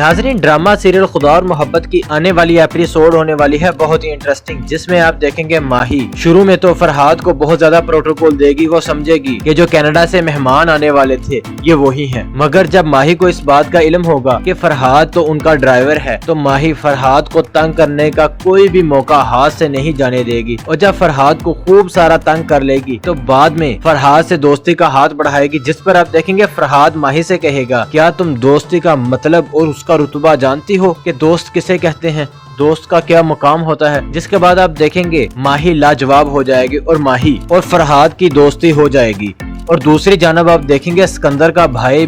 नाज़रीन, drama serial खुदा और मोहब्बत की आने वाली एपिसोड होने वाली है बहुत ही इंटरेस्टिंग, जिसमें आप देखेंगे माही शुरू में तो फरहाद को बहुत ज्यादा प्रोटोकॉल देगी। वो समझेगी कि जो कनाडा से मेहमान आने वाले थे ये वही हैं। मगर जब माही को इस बात का इल्म होगा कि फरहाद तो उनका ड्राइवर है, तो माही फरहाद को तंग करने का कोई भी मौका हाथ से नहीं जाने देगी। और जब फरहाद को खूब सारा तंग कर लेगी तो बाद में फरहाद से दोस्ती का हाथ बढ़ाएगी, जिस पर आप देखेंगे फरहाद माही से कहेगा, क्या तुम दोस्ती का मतलब और उसका रुतबा जानती हो कि दोस्त किसे कहते हैं, दोस्त का क्या मुकाम होता है। जिसके बाद आप देखेंगे माही लाजवाब हो जाएगी और माही और फरहाद की दोस्ती हो जाएगी। और दूसरी जानब आप देखेंगे सिकंदर का भाई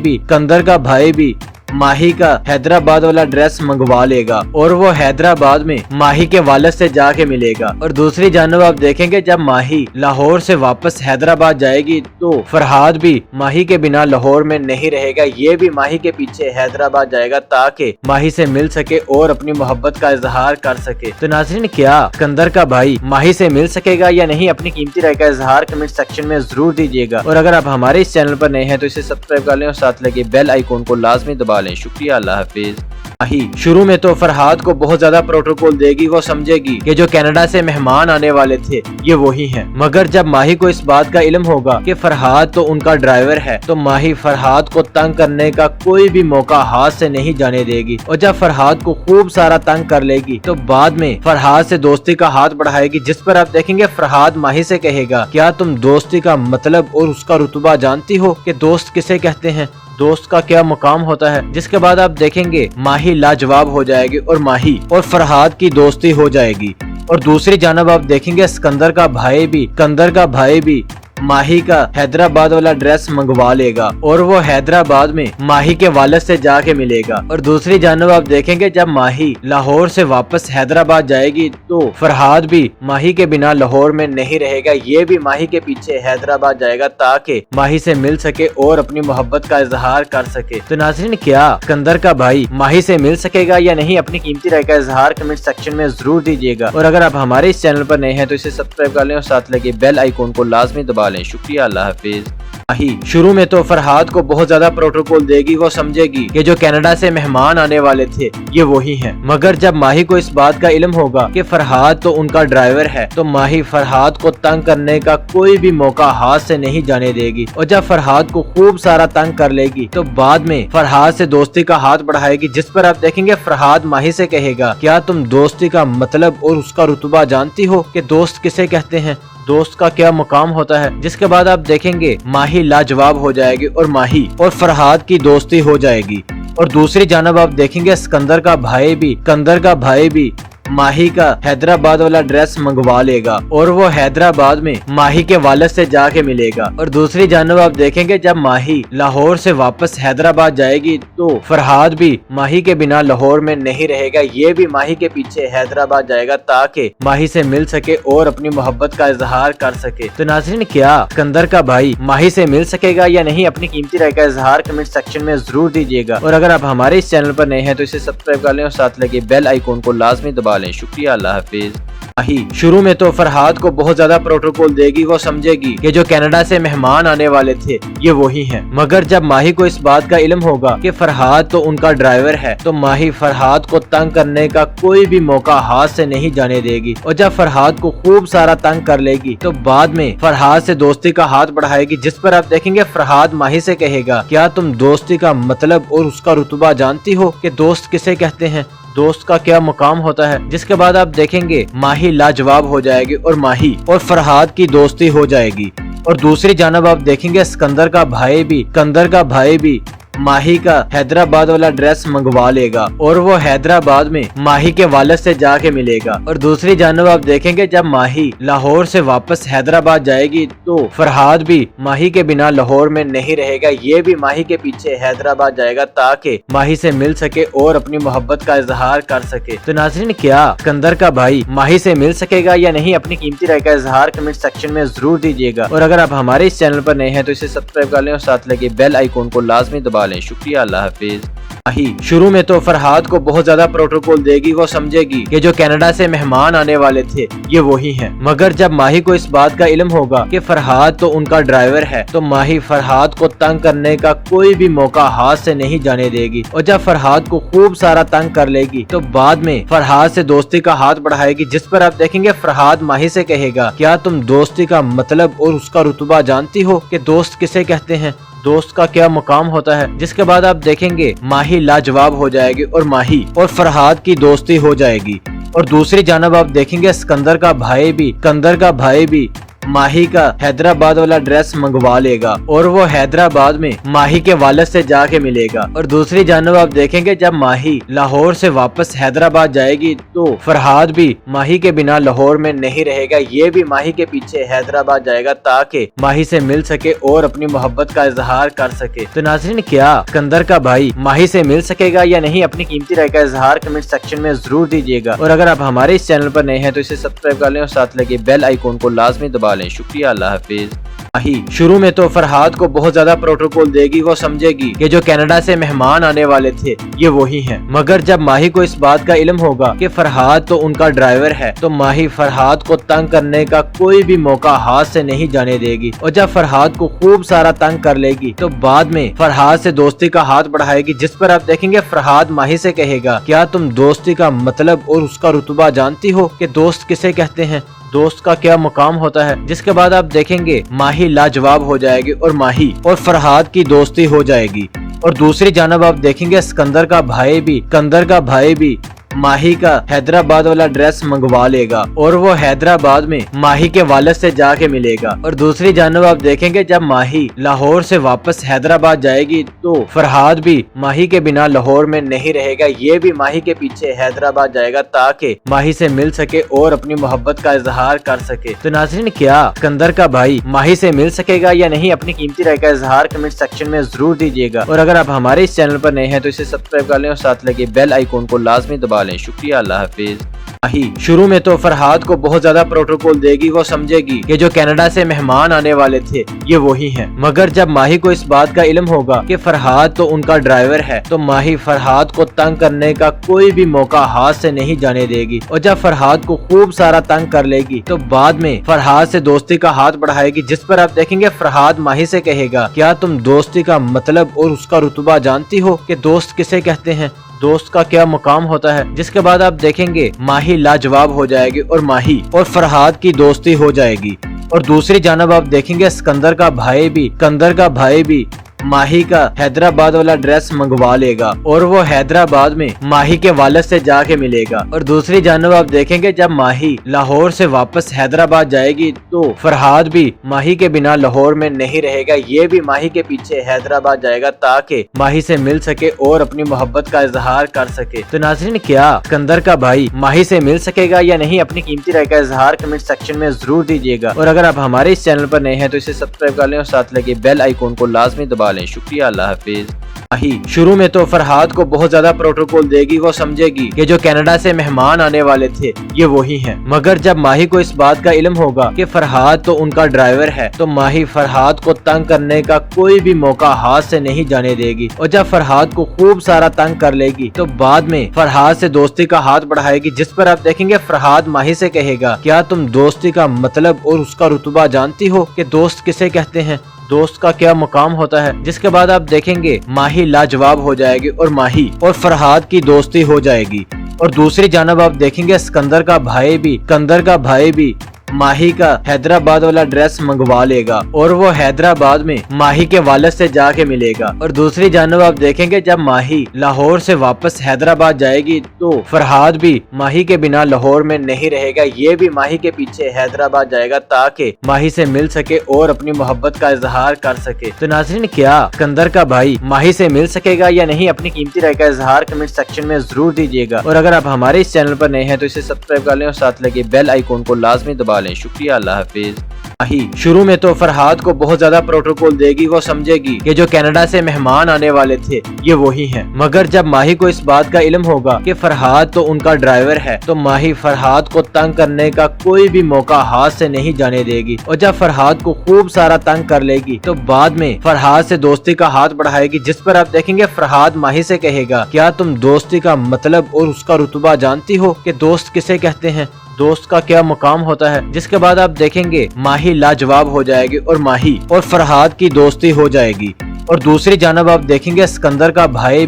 भी माही का हैदराबाद वाला ड्रेस मंगवा लेगा और वो हैदराबाद में माही के वालिद से जाके मिलेगा। और दूसरी जानब आप देखेंगे जब माही लाहौर से वापस हैदराबाद जाएगी तो फरहाद भी माही के बिना लाहौर में नहीं रहेगा, ये भी माही के पीछे हैदराबाद जाएगा ताकि माही से मिल सके और अपनी मोहब्बत का इजहार कर सके। तो नाज़रीन, क्या सिकंदर का भाई माही से मिल सकेगा या नहीं, अपनी कीमती राय का इजहार कमेंट सेक्शन में जरूर दीजिएगा। और अगर आप हमारे इस चैनल पर नए हैं तो इसे सब्सक्राइब कर लें और साथ लगे बेल आइकॉन को लाजमी दबा लें। शुक्रिया, अल्लाह हाफिज। शुरू में तो फरहाद को बहुत ज्यादा प्रोटोकॉल देगी। वो समझेगी कि जो कनाडा से मेहमान आने वाले थे ये वही हैं। मगर जब माही को इस बात का इल्म होगा कि फरहाद तो उनका ड्राइवर है, तो माही फरहाद को तंग करने का कोई भी मौका हाथ से नहीं जाने देगी। और जब फरहाद को खूब सारा तंग कर लेगी तो बाद में फरहाद से दोस्ती का हाथ बढ़ाएगी, जिस पर आप देखेंगे फरहाद माही से कहेगा, क्या तुम दोस्ती का मतलब और उसका रुतबा जानती हो कि दोस्त किसे कहते हैं, दोस्त का क्या मुकाम होता है। जिसके बाद आप देखेंगे माही लाजवाब हो जाएगी और माही और फरहाद की दोस्ती हो जाएगी। और दूसरी जानब आप देखेंगे सिकंदर का भाई भी माही का हैदराबाद वाला ड्रेस मंगवा लेगा और वो हैदराबाद में माही के वालिद से जाके मिलेगा। और दूसरी जानब आप देखेंगे जब माही लाहौर से वापस हैदराबाद जाएगी तो फरहाद भी माही के बिना लाहौर में नहीं रहेगा, ये भी माही के पीछे हैदराबाद जाएगा ताकि माही से मिल सके और अपनी मोहब्बत का इजहार कर सके। तो नाज़रीन, क्या सिकंदर का भाई माही से मिल सकेगा या नहीं, अपनी कीमती राय का इजहार कमेंट सेक्शन में जरूर दीजिएगा। और अगर आप हमारे इस चैनल पर नए हैं तो इसे सब्सक्राइब कर लें और साथ लगे बेल आइकॉन को लाजमी दबा लें। शुक्रिया, अल्लाह हाफिज। शुरू में तो फरहाद को बहुत ज्यादा प्रोटोकॉल देगी। वो समझेगी कि जो कनाडा से मेहमान आने वाले थे ये वही हैं। मगर जब माही को इस बात का इल्म होगा कि फरहाद तो उनका ड्राइवर है, तो माही फरहाद को तंग करने का कोई भी मौका हाथ से नहीं जाने देगी। और जब फरहाद को खूब सारा तंग कर लेगी तो बाद में फरहाद से दोस्ती का हाथ बढ़ाएगी, जिस पर आप देखेंगे फरहाद माही से कहेगा, क्या तुम दोस्ती का मतलब और उसका रुतबा जानती हो कि दोस्त किसे कहते हैं, दोस्त का क्या मुकाम होता है। जिसके बाद आप देखेंगे माही लाजवाब हो जाएगी और माही और फरहाद की दोस्ती हो जाएगी। और दूसरी जानब आप देखेंगे सिकंदर का भाई भी माही का हैदराबाद वाला ड्रेस मंगवा लेगा और वो हैदराबाद में माही के वालिद से जाके मिलेगा। और दूसरी जानब आप देखेंगे जब माही लाहौर से वापस हैदराबाद जाएगी तो फरहाद भी माही के बिना लाहौर में नहीं रहेगा, ये भी माही के पीछे हैदराबाद जाएगा ताकि माही से मिल सके और अपनी मोहब्बत का इजहार कर सके। तो नाज़रीन, क्या सिकंदर का भाई माही से मिल सकेगा या नहीं, अपनी कीमती राय का इजहार कमेंट सेक्शन में जरूर दीजिएगा। और अगर आप हमारे इस चैनल पर नए हैं तो इसे सब्सक्राइब कर लें और साथ लगे बेल आइकॉन को लाजमी दबा लें। शुक्रिया, अल्लाह हाफिज। शुरू में तो फरहाद को बहुत ज्यादा प्रोटोकॉल देगी। वो समझेगी कि जो कनाडा से मेहमान आने वाले थे ये वही हैं। मगर जब माही को इस बात का इल्म होगा कि फरहाद तो उनका ड्राइवर है, तो माही फरहाद को तंग करने का कोई भी मौका हाथ से नहीं जाने देगी। और जब फरहाद को खूब सारा तंग कर लेगी तो बाद में फरहाद से दोस्ती का हाथ बढ़ाएगी, जिस पर आप देखेंगे फरहाद माही से कहेगा, क्या तुम दोस्ती का मतलब और उसका रुतबा जानती हो कि दोस्त किसे कहते हैं, दोस्त का क्या मुकाम होता है। जिसके बाद आप देखेंगे माही लाजवाब हो जाएगी और माही और फरहाद की दोस्ती हो जाएगी। और दूसरी जानब आप देखेंगे सिकंदर का भाई भी माही का हैदराबाद वाला ड्रेस मंगवा लेगा और वो हैदराबाद में माही के वालिद से जाके मिलेगा। और दूसरी जानब आप देखेंगे जब माही लाहौर से वापस हैदराबाद जाएगी तो फरहाद भी माही के बिना लाहौर में नहीं रहेगा, ये भी माही के पीछे हैदराबाद जाएगा ताकि माही से मिल सके और अपनी मोहब्बत का इजहार कर सके। तो नाज़रीन, क्या सिकंदर का भाई माही से मिल सकेगा या नहीं, अपनी कीमती राय का इजहार कमेंट सेक्शन में जरूर दीजिएगा। और अगर आप हमारे इस चैनल पर नए हैं तो इसे सब्सक्राइब कर लें और साथ लगे बेल आइकॉन को लाजमी दबा लें। दबा लें। शुक्रिया, अल्लाह हाफिज। माही शुरू में तो फरहाद को बहुत ज्यादा प्रोटोकॉल देगी, वो समझेगी कि जो कनाडा से मेहमान आने वाले थे ये वही हैं। मगर जब माही को इस बात का इल्म होगा कि फरहाद तो उनका ड्राइवर है, तो माही फरहाद को तंग करने का कोई भी मौका हाथ से नहीं जाने देगी। और जब फरहाद को खूब सारा तंग कर लेगी तो बाद में फरहाद से दोस्ती का हाथ बढ़ाएगी, जिस पर आप देखेंगे फरहाद माही से कहेगा, क्या तुम दोस्ती का मतलब और उसका रुतबा जानती हो कि दोस्त किसे कहते हैं, दोस्त का क्या मुकाम होता है। जिसके बाद आप देखेंगे माही लाजवाब हो जाएगी और माही और फरहाद की दोस्ती हो जाएगी। और दूसरी जानब आप देखेंगे सिकंदर का भाई भी माही का हैदराबाद वाला ड्रेस मंगवा लेगा और वो हैदराबाद में माही के वालिद से जाके मिलेगा। और दूसरी जानब आप देखेंगे जब माही लाहौर से वापस हैदराबाद जाएगी तो फरहाद भी माही के बिना लाहौर में नहीं रहेगा, ये भी माही के पीछे हैदराबाद जाएगा ताकि माही से मिल सके और अपनी मोहब्बत का इजहार कर सके। तो नाज़रीन, क्या सिकंदर का भाई माही से मिल सकेगा या नहीं, अपनी कीमती राय का इजहार कमेंट सेक्शन में जरूर दीजिएगा। और अगर आप हमारे इस चैनल पर नए हैं तो इसे सब्सक्राइब कर लें और साथ लगे बेल आइकॉन को लाजमी दबा लें। शुक्रिया, अल्लाह हाफिज। माही शुरू में तो फरहाद को बहुत ज्यादा प्रोटोकॉल देगी, वो समझेगी कि जो कनाडा से मेहमान आने वाले थे ये वही हैं। मगर जब माही को इस बात का इल्म होगा कि फरहाद तो उनका ड्राइवर है, तो माही फरहाद को तंग करने का कोई भी मौका हाथ से नहीं जाने देगी। और जब फरहाद को खूब सारा तंग कर लेगी तो बाद में फरहाद से दोस्ती का हाथ बढ़ाएगी, जिस पर आप देखेंगे फरहाद माही से कहेगा, क्या तुम दोस्ती का मतलब और उसका रुतबा जानती हो कि दोस्त किसे कहते हैं, दोस्त का क्या मुकाम होता है। जिसके बाद आप देखेंगे माही लाजवाब हो जाएगी और माही और फरहाद की दोस्ती हो जाएगी। और दूसरी जानब आप देखेंगे सिकंदर का भाई भी माही का हैदराबाद वाला ड्रेस मंगवा लेगा और वो हैदराबाद में माही के वालिद से जाके मिलेगा। और दूसरी जानब आप देखेंगे जब माही लाहौर से वापस हैदराबाद जाएगी तो फरहाद भी माही के बिना लाहौर में नहीं रहेगा, ये भी माही के पीछे हैदराबाद जाएगा ताकि माही से मिल सके और अपनी मोहब्बत का इजहार कर सके। तो नाज़रीन, क्या सिकंदर का भाई माही से मिल सकेगा या नहीं, अपनी कीमती राय का इजहार कमेंट सेक्शन में जरूर दीजिएगा। और अगर आप हमारे इस चैनल पर नए हैं तो इसे सब्सक्राइब कर लें और साथ लगे बेल आइकॉन को लाजमी दबा लें। शुक्रिया, अल्लाह हाफिज। माही शुरू में तो फरहाद को बहुत ज्यादा प्रोटोकॉल देगी, वो समझेगी कि जो कनाडा से मेहमान आने वाले थे ये वही हैं। मगर जब माही को इस बात का इल्म होगा कि फरहाद तो उनका ड्राइवर है, तो माही फरहाद को तंग करने का कोई भी मौका हाथ से नहीं जाने देगी। और जब फरहाद को खूब सारा तंग कर लेगी तो बाद में फरहाद से दोस्ती का हाथ बढ़ाएगी, जिस पर आप देखेंगे फरहाद माही से कहेगा, क्या तुम दोस्ती का मतलब और उसका रुतबा जानती हो कि दोस्त किसे कहते हैं, दोस्त का क्या मुकाम होता है। जिसके बाद आप देखेंगे माही लाजवाब हो जाएगी और माही और फरहाद की दोस्ती हो जाएगी। और दूसरी जानब आप देखेंगे सिकंदर का भाई भी माही का हैदराबाद वाला ड्रेस मंगवा लेगा और वो हैदराबाद में माही के वालिद से जाके मिलेगा। और दूसरी जानब आप देखेंगे जब माही लाहौर से वापस हैदराबाद जाएगी तो फरहाद भी माही के बिना लाहौर में नहीं रहेगा, ये भी माही के पीछे हैदराबाद जाएगा ताकि माही से मिल सके और अपनी मोहब्बत का इजहार कर सके। तो नाज़रीन, क्या सिकंदर का भाई माही से मिल सकेगा या नहीं, अपनी कीमती राय का इजहार कमेंट सेक्शन में जरूर दीजिएगा। और अगर आप हमारे इस चैनल पर नए हैं तो इसे सब्सक्राइब कर लें और साथ लगे बेल आइकॉन को लाजमी दबा लें। शुक्रिया, अल्लाह हाफिज। माही शुरू में तो फरहाद को बहुत ज्यादा प्रोटोकॉल देगी, वो समझेगी कि जो कनाडा से मेहमान आने वाले थे ये वही हैं। मगर जब माही को इस बात का इल्म होगा कि फरहाद तो उनका ड्राइवर है, तो माही फरहाद को तंग करने का कोई भी मौका हाथ से नहीं जाने देगी। और जब फरहाद को खूब सारा तंग कर लेगी तो बाद में फरहाद से दोस्ती का हाथ बढ़ाएगी, जिस पर आप देखेंगे फरहाद माही से कहेगा, क्या तुम दोस्ती का मतलब और उसका रुतबा जानती हो कि दोस्त किसे कहते हैं, दोस्त का क्या मुकाम होता है। जिसके बाद आप देखेंगे माही लाजवाब हो जाएगी और माही और फरहाद की दोस्ती हो जाएगी। और दूसरी जानब आप देखेंगे सिकंदर का भाई भी माही का हैदराबाद वाला ड्रेस मंगवा लेगा और वो हैदराबाद में माही के वालिद से जाके मिलेगा। और दूसरी जानब आप देखेंगे जब माही लाहौर से वापस हैदराबाद जाएगी तो फरहाद भी माही के बिना लाहौर में नहीं रहेगा, ये भी माही के पीछे हैदराबाद जाएगा ताकि माही से मिल सके और अपनी मोहब्बत का इजहार कर सके। तो नाज़रीन, क्या सिकंदर का भाई माही से मिल सकेगा या नहीं, अपनी कीमती राय का इजहार कमेंट सेक्शन में जरूर दीजिएगा। और अगर आप हमारे इस चैनल पर नए हैं तो इसे सब्सक्राइब कर लें और साथ लगे बेल आइकॉन को लाजमी दबा लें। शुक्रिया, अल्लाह हाफिज। माही शुरू में तो फरहाद को बहुत ज्यादा प्रोटोकॉल देगी, वो समझेगी कि जो कनाडा से मेहमान आने वाले थे ये वही हैं। मगर जब माही को इस बात का इल्म होगा कि फरहाद तो उनका ड्राइवर है, तो माही फरहाद को तंग करने का कोई भी मौका हाथ से नहीं जाने देगी। और जब फरहाद को खूब सारा तंग कर लेगी तो बाद में फरहाद से दोस्ती का हाथ बढ़ाएगी, जिस पर आप देखेंगे फरहाद माही से कहेगा, क्या तुम दोस्ती का मतलब और उसका रुतबा जानती हो कि दोस्त किसे कहते हैं, दोस्त का क्या मुकाम होता है। जिसके बाद आप देखेंगे माही लाजवाब हो जाएगी और माही और फरहाद की दोस्ती हो जाएगी। और दूसरी जानब आप देखेंगे सिकंदर का भाई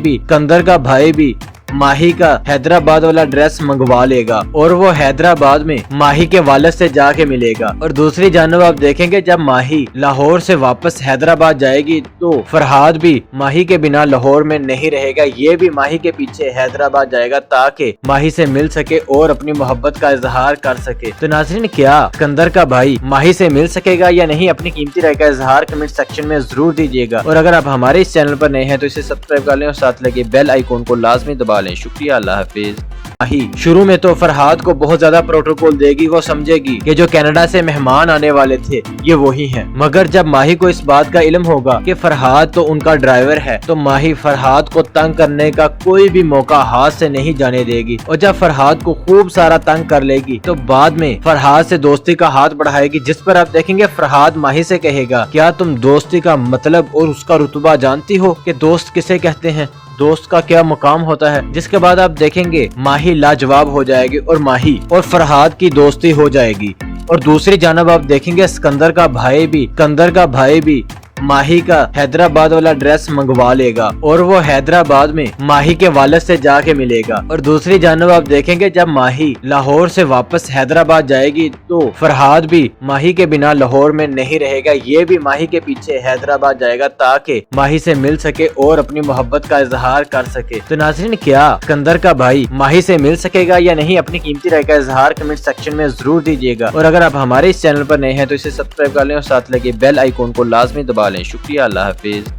भी माही का हैदराबाद वाला ड्रेस मंगवा लेगा और वो हैदराबाद में माही के वालिद से जाके मिलेगा। और दूसरी जानब आप देखेंगे जब माही लाहौर से वापस हैदराबाद जाएगी तो फरहाद भी माही के बिना लाहौर में नहीं रहेगा, ये भी माही के पीछे हैदराबाद जाएगा ताकि माही से मिल सके और अपनी मोहब्बत का इजहार कर सके। तो नाज़रीन, क्या सिकंदर का भाई माही से मिल सकेगा या नहीं, अपनी कीमती राय का इजहार कमेंट सेक्शन में जरूर दीजिएगा। और अगर आप हमारे इस चैनल पर नए हैं तो इसे सब्सक्राइब कर लें और साथ लगे बेल आइकॉन को लाजमी दबा लें। शुक्रिया, अल्लाह हाफिज। शुरू में तो फरहाद को बहुत ज्यादा प्रोटोकॉल देगी, वो समझेगी कि जो कनाडा से मेहमान आने वाले थे ये वही हैं। मगर जब माही को इस बात का इल्म होगा कि फरहाद तो उनका ड्राइवर है, तो माही फरहाद को तंग करने का कोई भी मौका हाथ से नहीं जाने देगी। और जब फरहाद को खूब सारा तंग कर लेगी तो बाद में फरहाद से दोस्ती का हाथ बढ़ाएगी, जिस पर आप देखेंगे फरहाद माही से कहेगा, क्या तुम दोस्ती का मतलब और उसका रुतबा जानती हो कि दोस्त किसे कहते हैं, दोस्त का क्या मुकाम होता है। जिसके बाद आप देखेंगे माही लाजवाब हो जाएगी और माही और फरहाद की दोस्ती हो जाएगी। और दूसरी जानब आप देखेंगे सिकंदर का भाई भी माही का हैदराबाद वाला ड्रेस मंगवा लेगा और वो हैदराबाद में माही के वालिद से जाके मिलेगा। और दूसरी जानब आप देखेंगे जब माही लाहौर से वापस हैदराबाद जाएगी तो फरहाद भी माही के बिना लाहौर में नहीं रहेगा, ये भी माही के पीछे हैदराबाद जाएगा ताकि माही से मिल सके और अपनी मोहब्बत का इजहार कर सके। तो नाज़रीन, क्या सिकंदर का भाई माही से मिल सकेगा या नहीं, अपनी कीमती राय का इजहार कमेंट सेक्शन में जरूर दीजिएगा। और अगर आप हमारे इस चैनल पर नए हैं तो इसे सब्सक्राइब कर लें और साथ लगे बेल आइकॉन को लाजमी दबा लें। शुक्रिया, अल्लाह हाफिज।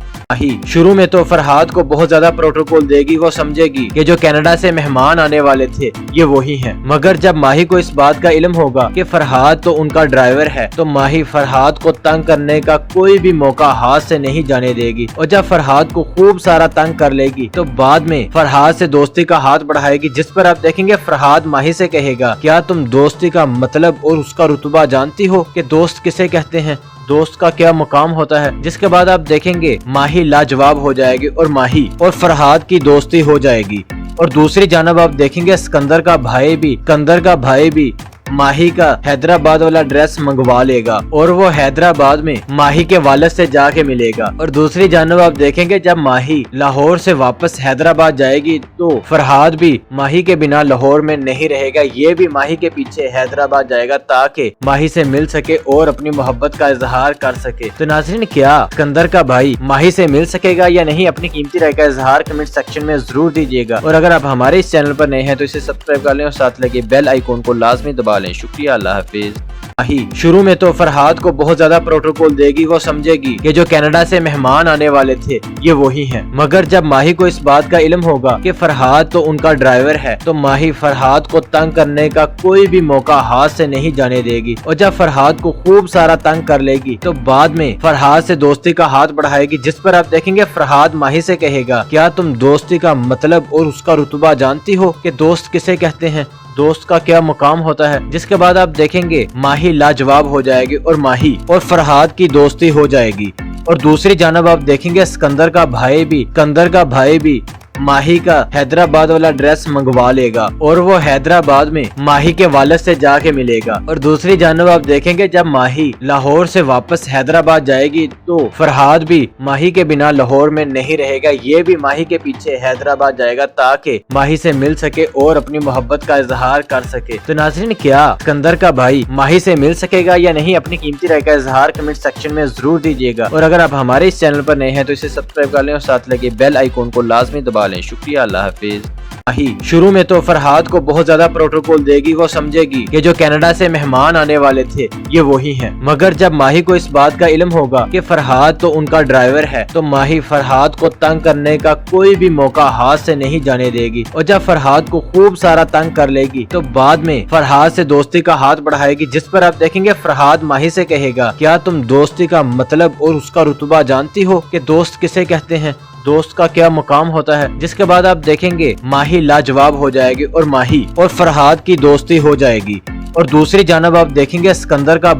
शुरू में तो फरहाद को बहुत ज्यादा प्रोटोकॉल देगी, वो समझेगी कि जो कनाडा से मेहमान आने वाले थे ये वही हैं। मगर जब माही को इस बात का इल्म होगा कि फरहाद तो उनका ड्राइवर है, तो माही फरहाद को तंग करने का कोई भी मौका हाथ से नहीं जाने देगी। और जब फरहाद को खूब सारा तंग कर लेगी तो बाद में फरहाद से दोस्ती का हाथ बढ़ाएगी, जिस पर आप देखेंगे फरहाद माही से कहेगा, क्या तुम दोस्ती का मतलब और उसका रुतबा जानती हो कि दोस्त किसे कहते हैं, दोस्त का क्या मुकाम होता है। जिसके बाद आप देखेंगे माही लाजवाब हो जाएगी और माही और फरहाद की दोस्ती हो जाएगी। और दूसरी जानब आप देखेंगे सिकंदर का भाई भी माही का हैदराबाद वाला ड्रेस मंगवा लेगा और वो हैदराबाद में माही के वालिद से जाके मिलेगा। और दूसरी जानब आप देखेंगे जब माही लाहौर से वापस हैदराबाद जाएगी तो फरहाद भी माही के बिना लाहौर में नहीं रहेगा, ये भी माही के पीछे हैदराबाद जाएगा ताकि माही से मिल सके और अपनी मोहब्बत का इजहार कर सके। तो नाज़रीन, क्या सिकंदर का भाई माही से मिल सकेगा या नहीं, अपनी कीमती राय का इजहार कमेंट सेक्शन में जरूर दीजिएगा। और अगर आप हमारे इस चैनल पर नए हैं तो इसे सब्सक्राइब कर लें और साथ लगे बेल आइकॉन को लाजमी दबा लें। शुक्रिया, अल्लाह हाफिज। शुरू में तो फरहाद को बहुत ज्यादा प्रोटोकॉल देगी, वो समझेगी कि जो कनाडा से मेहमान आने वाले थे ये वही हैं। मगर जब माही को इस बात का इल्म होगा कि फरहाद तो उनका ड्राइवर है, तो माही फरहाद को तंग करने का कोई भी मौका हाथ से नहीं जाने देगी। और जब फरहाद को खूब सारा तंग कर लेगी तो बाद में फरहाद से दोस्ती का हाथ बढ़ाएगी, जिस पर आप देखेंगे फरहाद माही से कहेगा, क्या तुम दोस्ती का मतलब और उसका रुतबा जानती हो कि दोस्त किसे कहते हैं, दोस्त का क्या मुकाम होता है। जिसके बाद आप देखेंगे माही लाजवाब हो जाएगी और माही और फरहाद की दोस्ती हो जाएगी। और दूसरी जानब आप देखेंगे सिकंदर का भाई भी माही का हैदराबाद वाला ड्रेस मंगवा लेगा और वो हैदराबाद में माही के वालिद से जाके मिलेगा। और दूसरी जानब आप देखेंगे जब माही लाहौर से वापस हैदराबाद जाएगी तो फरहाद भी माही के बिना लाहौर में नहीं रहेगा, ये भी माही के पीछे हैदराबाद जाएगा ताकि माही से मिल सके और अपनी मोहब्बत का इजहार कर सके। तो नाज़रीन, क्या सिकंदर का भाई माही से मिल सकेगा या नहीं, अपनी कीमती राय का इजहार कमेंट सेक्शन में जरूर दीजिएगा। और अगर आप हमारे इस चैनल पर नए हैं तो इसे सब्सक्राइब कर लें और साथ लगे बेल आइकॉन को लाजमी दबा लें। शुक्रिया, अल्लाह हाफिज। माही शुरू में तो फरहाद को बहुत ज्यादा प्रोटोकॉल देगी, वो समझेगी कि जो कनाडा से मेहमान आने वाले थे ये वही हैं। मगर जब माही को इस बात का इल्म होगा कि फरहाद तो उनका ड्राइवर है, तो माही फरहाद को तंग करने का कोई भी मौका हाथ से नहीं जाने देगी। और जब फरहाद को खूब सारा तंग कर लेगी तो बाद में फरहाद से दोस्ती का हाथ बढ़ाएगी, जिस पर आप देखेंगे फरहाद माही से कहेगा, क्या तुम दोस्ती का मतलब और उसका रुतबा जानती हो कि दोस्त किसे कहते हैं, दोस्त का क्या मुकाम होता है। जिसके बाद आप देखेंगे माही लाजवाब हो जाएगी और माही और फरहाद की दोस्ती हो जाएगी। और दूसरी जानब आप देखेंगे सिकंदर का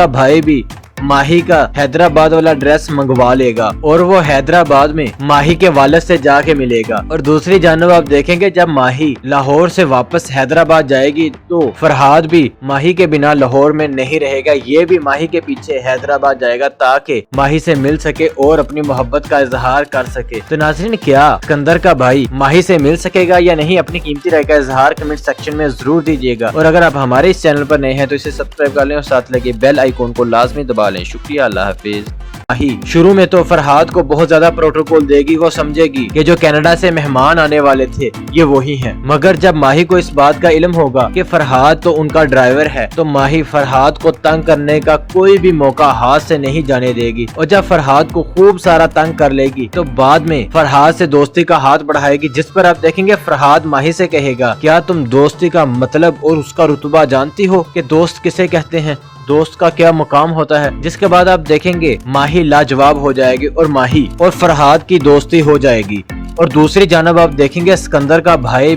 भाई भी माही का हैदराबाद वाला ड्रेस मंगवा लेगा और वो हैदराबाद में माही के वालिद से जाके मिलेगा। और दूसरी जानब आप देखेंगे जब माही लाहौर से वापस हैदराबाद जाएगी तो फरहाद भी माही के बिना लाहौर में नहीं रहेगा, ये भी माही के पीछे हैदराबाद जाएगा ताकि माही से मिल सके और अपनी मोहब्बत का इजहार कर सके। तो नाज़रीन, क्या सिकंदर का भाई माही से मिल सकेगा या नहीं, अपनी कीमती राय का इजहार कमेंट सेक्शन में जरूर दीजिएगा। और अगर आप हमारे इस चैनल पर नए हैं तो इसे सब्सक्राइब कर लें और साथ लगे बेल आइकॉन को लाजमी दबा लें। शुक्रिया, अल्लाह हाफिज। माही शुरू में तो फरहाद को बहुत ज्यादा प्रोटोकॉल देगी, वो समझेगी कि जो कनाडा से मेहमान आने वाले थे ये वही हैं। मगर जब माही को इस बात का इल्म होगा कि फरहाद तो उनका ड्राइवर है, तो माही फरहाद को तंग करने का कोई भी मौका हाथ से नहीं जाने देगी। और जब फरहाद को खूब सारा तंग कर लेगी तो बाद में फरहाद से दोस्ती का हाथ बढ़ाएगी, जिस पर आप देखेंगे फरहाद माही से कहेगा, क्या तुम दोस्ती का मतलब और उसका रुतबा जानती हो कि दोस्त किसे कहते हैं, दोस्त का क्या मुकाम होता है। जिसके बाद आप देखेंगे माही लाजवाब हो जाएगी और माही और फरहाद की दोस्ती हो जाएगी। और दूसरी जानब आप देखेंगे सिकंदर का भाई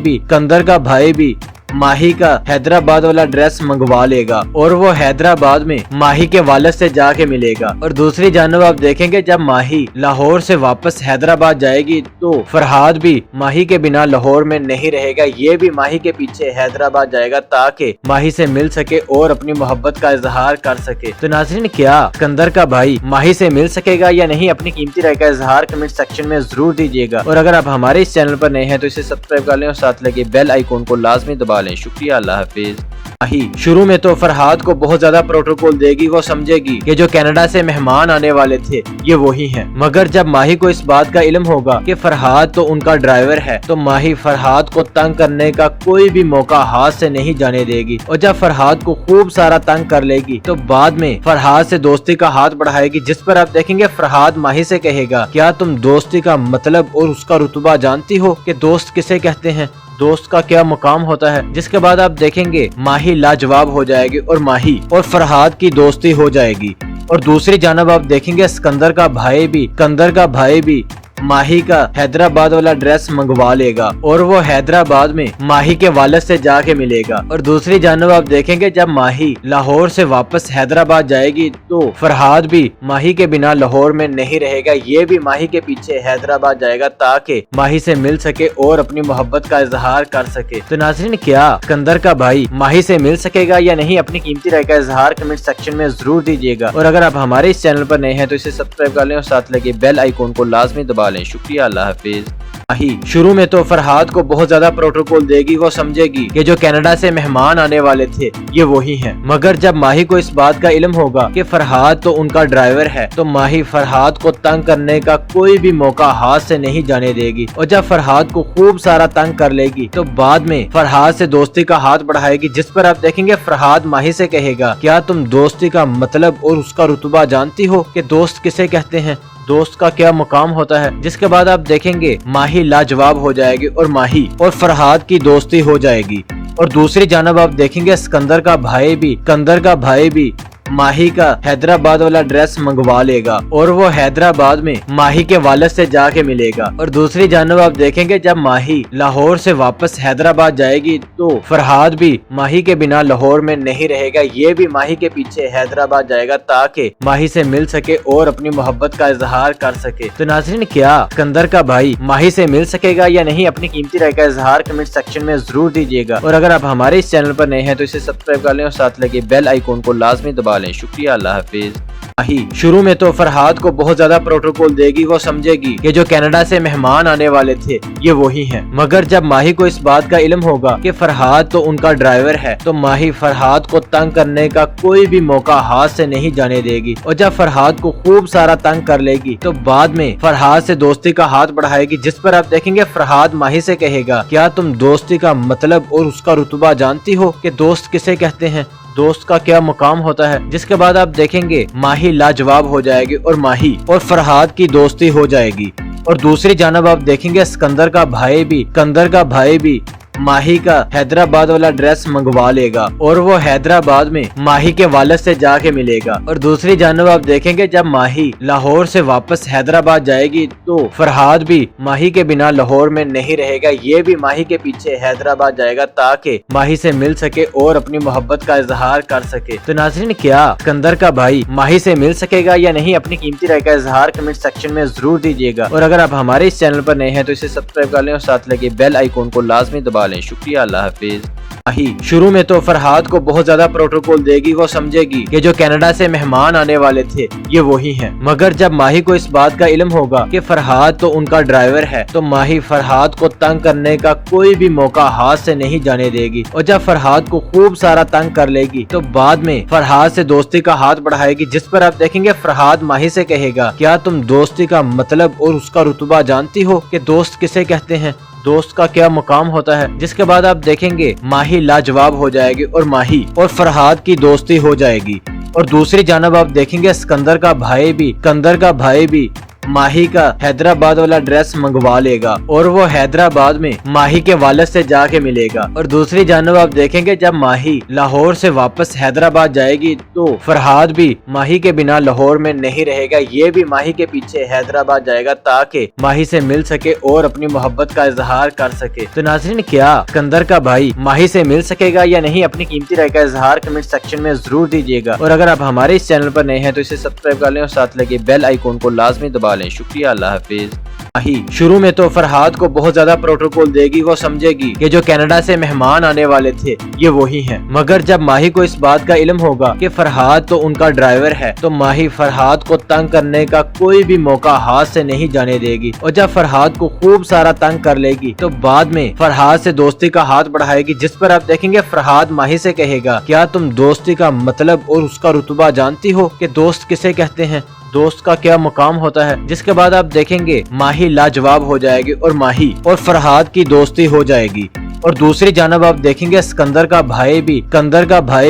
भी माही का हैदराबाद वाला ड्रेस मंगवा लेगा और वो हैदराबाद में माही के वालिद से जाके मिलेगा। और दूसरी जानब आप देखेंगे जब माही लाहौर से वापस हैदराबाद जाएगी तो फरहाद भी माही के बिना लाहौर में नहीं रहेगा, ये भी माही के पीछे हैदराबाद जाएगा ताकि माही से मिल सके और अपनी मोहब्बत का इजहार कर सके। तो नाज़रीन, क्या सिकंदर का भाई माही से मिल सकेगा या नहीं, अपनी कीमती राय का इजहार कमेंट सेक्शन में जरूर दीजिएगा। और अगर आप हमारे इस चैनल पर नए हैं तो इसे सब्सक्राइब कर लें और साथ लगे बेल आइकॉन को लाजमी दबा लें। शुक्रिया, अल्लाह हाफिज। माही शुरू में तो फरहाद को बहुत ज्यादा प्रोटोकॉल देगी, वो समझेगी कि जो कनाडा से मेहमान आने वाले थे ये वही हैं। मगर जब माही को इस बात का इल्म होगा कि फरहाद तो उनका ड्राइवर है, तो माही फरहाद को तंग करने का कोई भी मौका हाथ से नहीं जाने देगी। और जब फरहाद को खूब सारा तंग कर लेगी तो बाद में फरहाद से दोस्ती का हाथ बढ़ाएगी, जिस पर आप देखेंगे फरहाद माही से कहेगा, क्या तुम दोस्ती का मतलब और उसका रुतबा जानती हो कि दोस्त किसे कहते हैं, दोस्त का क्या मुकाम होता है। जिसके बाद आप देखेंगे माही लाजवाब हो जाएगी और माही और फरहाद की दोस्ती हो जाएगी। और दूसरी जानब आप देखेंगे सिकंदर का भाई भी माही का हैदराबाद वाला ड्रेस मंगवा लेगा और वो हैदराबाद में माही के वालिद से जाके मिलेगा। और दूसरी जानब आप देखेंगे जब माही लाहौर से वापस हैदराबाद जाएगी तो फरहाद भी माही के बिना लाहौर में नहीं रहेगा, ये भी माही के पीछे हैदराबाद जाएगा ताकि माही से मिल सके और अपनी मोहब्बत का इजहार कर सके। तो नाज़रीन, क्या सिकंदर का भाई माही से मिल सकेगा या नहीं, अपनी कीमती राय का इजहार कमेंट सेक्शन में जरूर दीजिएगा। और अगर आप हमारे इस चैनल पर नए हैं तो इसे सब्सक्राइब कर लें और साथ लगे बेल आइकॉन को लाजमी दबा लें। शुक्रिया, अल्लाह हाफिज। माही शुरू में तो फरहाद को बहुत ज्यादा प्रोटोकॉल देगी, वो समझेगी कि जो कनाडा से मेहमान आने वाले थे ये वही हैं। मगर जब माही को इस बात का इल्म होगा कि फरहाद तो उनका ड्राइवर है, तो माही फरहाद को तंग करने का कोई भी मौका हाथ से नहीं जाने देगी। और जब फरहाद को खूब सारा तंग कर लेगी तो बाद में फरहाद से दोस्ती का हाथ बढ़ाएगी, जिस पर आप देखेंगे फरहाद माही से कहेगा, क्या तुम दोस्ती का मतलब और उसका रुतबा जानती हो कि दोस्त किसे कहते हैं, दोस्त का क्या मुकाम होता है। जिसके बाद आप देखेंगे माही लाजवाब हो जाएगी और माही और फरहाद की दोस्ती हो जाएगी। और दूसरी जानब आप देखेंगे सिकंदर का भाई भी माही का हैदराबाद वाला ड्रेस मंगवा लेगा और वो हैदराबाद में माही के वालिद से जाके मिलेगा। और दूसरी जानब आप देखेंगे जब माही लाहौर से वापस हैदराबाद जाएगी तो फरहाद भी माही के बिना लाहौर में नहीं रहेगा, ये भी माही के पीछे हैदराबाद जाएगा ताकि माही से मिल सके और अपनी मोहब्बत का इजहार कर सके। तो नाज़रीन, क्या सिकंदर का भाई माही से मिल सकेगा या नहीं, अपनी कीमती राय का इजहार कमेंट सेक्शन में जरूर दीजिएगा। और अगर आप हमारे इस चैनल पर नए हैं तो इसे सब्सक्राइब कर लें और साथ लगे बेल आइकॉन को लाजमी दबा लें। शुक्रिया, अल्लाह हाफिज। माही शुरू में तो फरहाद को बहुत ज्यादा प्रोटोकॉल देगी, वो समझेगी कि जो कनाडा से मेहमान आने वाले थे ये वही हैं। मगर जब माही को इस बात का इल्म होगा कि फरहाद तो उनका ड्राइवर है, तो माही फरहाद को तंग करने का कोई भी मौका हाथ से नहीं जाने देगी। और जब फरहाद को खूब सारा तंग कर लेगी तो बाद में फरहाद से दोस्ती का हाथ बढ़ाएगी, जिस पर आप देखेंगे फरहाद माही से कहेगा, क्या तुम दोस्ती का मतलब और उसका रुतबा जानती हो कि दोस्त किसे कहते हैं, दोस्त का क्या मुकाम होता है। जिसके बाद आप देखेंगे माही लाजवाब हो जाएगी और माही और फरहाद की दोस्ती हो जाएगी। और दूसरी जानब आप देखेंगे सिकंदर का भाई भी माही का हैदराबाद वाला ड्रेस मंगवा लेगा और वो हैदराबाद में माही के वालिद से जाके मिलेगा। और दूसरी जानब आप देखेंगे जब माही लाहौर से वापस हैदराबाद जाएगी तो फरहाद भी माही के बिना लाहौर में नहीं रहेगा, ये भी माही के पीछे हैदराबाद जाएगा ताकि माही से मिल सके और अपनी मोहब्बत का इजहार कर सके। तो नाज़रीन, क्या सिकंदर का भाई माही से मिल सकेगा या नहीं, अपनी कीमती राय का इजहार कमेंट सेक्शन में जरूर दीजिएगा। और अगर आप हमारे इस चैनल पर नए हैं तो इसे सब्सक्राइब कर लें और साथ लगे बेल आइकॉन को लाजमी दबा लें। शुक्रिया, अल्लाह हाफिज। माही शुरू में तो फरहाद को बहुत ज्यादा प्रोटोकॉल देगी, वो समझेगी कि जो कनाडा से मेहमान आने वाले थे ये वही हैं। मगर जब माही को इस बात का इल्म होगा कि फरहाद तो उनका ड्राइवर है, तो माही फरहाद को तंग करने का कोई भी मौका हाथ से नहीं जाने देगी। और जब फरहाद को खूब सारा तंग कर लेगी तो बाद में फरहाद से दोस्ती का हाथ बढ़ाएगी, जिस पर आप देखेंगे फरहाद माही से कहेगा, क्या तुम दोस्ती का मतलब और उसका रुतबा जानती हो कि दोस्त किसे कहते हैं, दोस्त का क्या मुकाम होता है। जिसके बाद आप देखेंगे माही लाजवाब हो जाएगी और माही और फरहाद की दोस्ती हो जाएगी। और दूसरी जानब आप देखेंगे सिकंदर का भाई भी माही का हैदराबाद वाला ड्रेस मंगवा लेगा और वो हैदराबाद में माही के वालिद से जाके मिलेगा। और दूसरी जानब आप देखेंगे जब माही लाहौर से वापस हैदराबाद जाएगी तो फरहाद भी माही के बिना लाहौर में नहीं रहेगा, ये भी माही के पीछे हैदराबाद जाएगा ताकि माही से मिल सके और अपनी मोहब्बत का इजहार कर सके। तो नाज़रीन, क्या सिकंदर का भाई माही से मिल सकेगा या नहीं, अपनी कीमती राय का इजहार कमेंट सेक्शन में जरूर दीजिएगा। और अगर आप हमारे इस चैनल पर नए हैं तो इसे सब्सक्राइब कर लें और साथ लगे बेल आइकॉन को लाजमी दबा लें। शुक्रिया, अल्लाह हाफिज। माही शुरू में तो फरहाद को बहुत ज्यादा प्रोटोकॉल देगी, वो समझेगी कि जो कनाडा से मेहमान आने वाले थे ये वही हैं। मगर जब माही को इस बात का इल्म होगा कि फरहाद तो उनका ड्राइवर है, तो माही फरहाद को तंग करने का कोई भी मौका हाथ से नहीं जाने देगी। और जब फरहाद को खूब सारा तंग कर लेगी तो बाद में फरहाद से दोस्ती का हाथ बढ़ाएगी, जिस पर आप देखेंगे फरहाद माही से कहेगा, क्या तुम दोस्ती का मतलब और उसका रुतबा जानती हो कि दोस्त किसे कहते हैं, दोस्त का क्या मुकाम होता है। जिसके बाद आप देखेंगे माही लाजवाब हो जाएगी और माही और फरहाद की दोस्ती हो जाएगी। और दूसरी जानब आप देखेंगे सिकंदर का भाई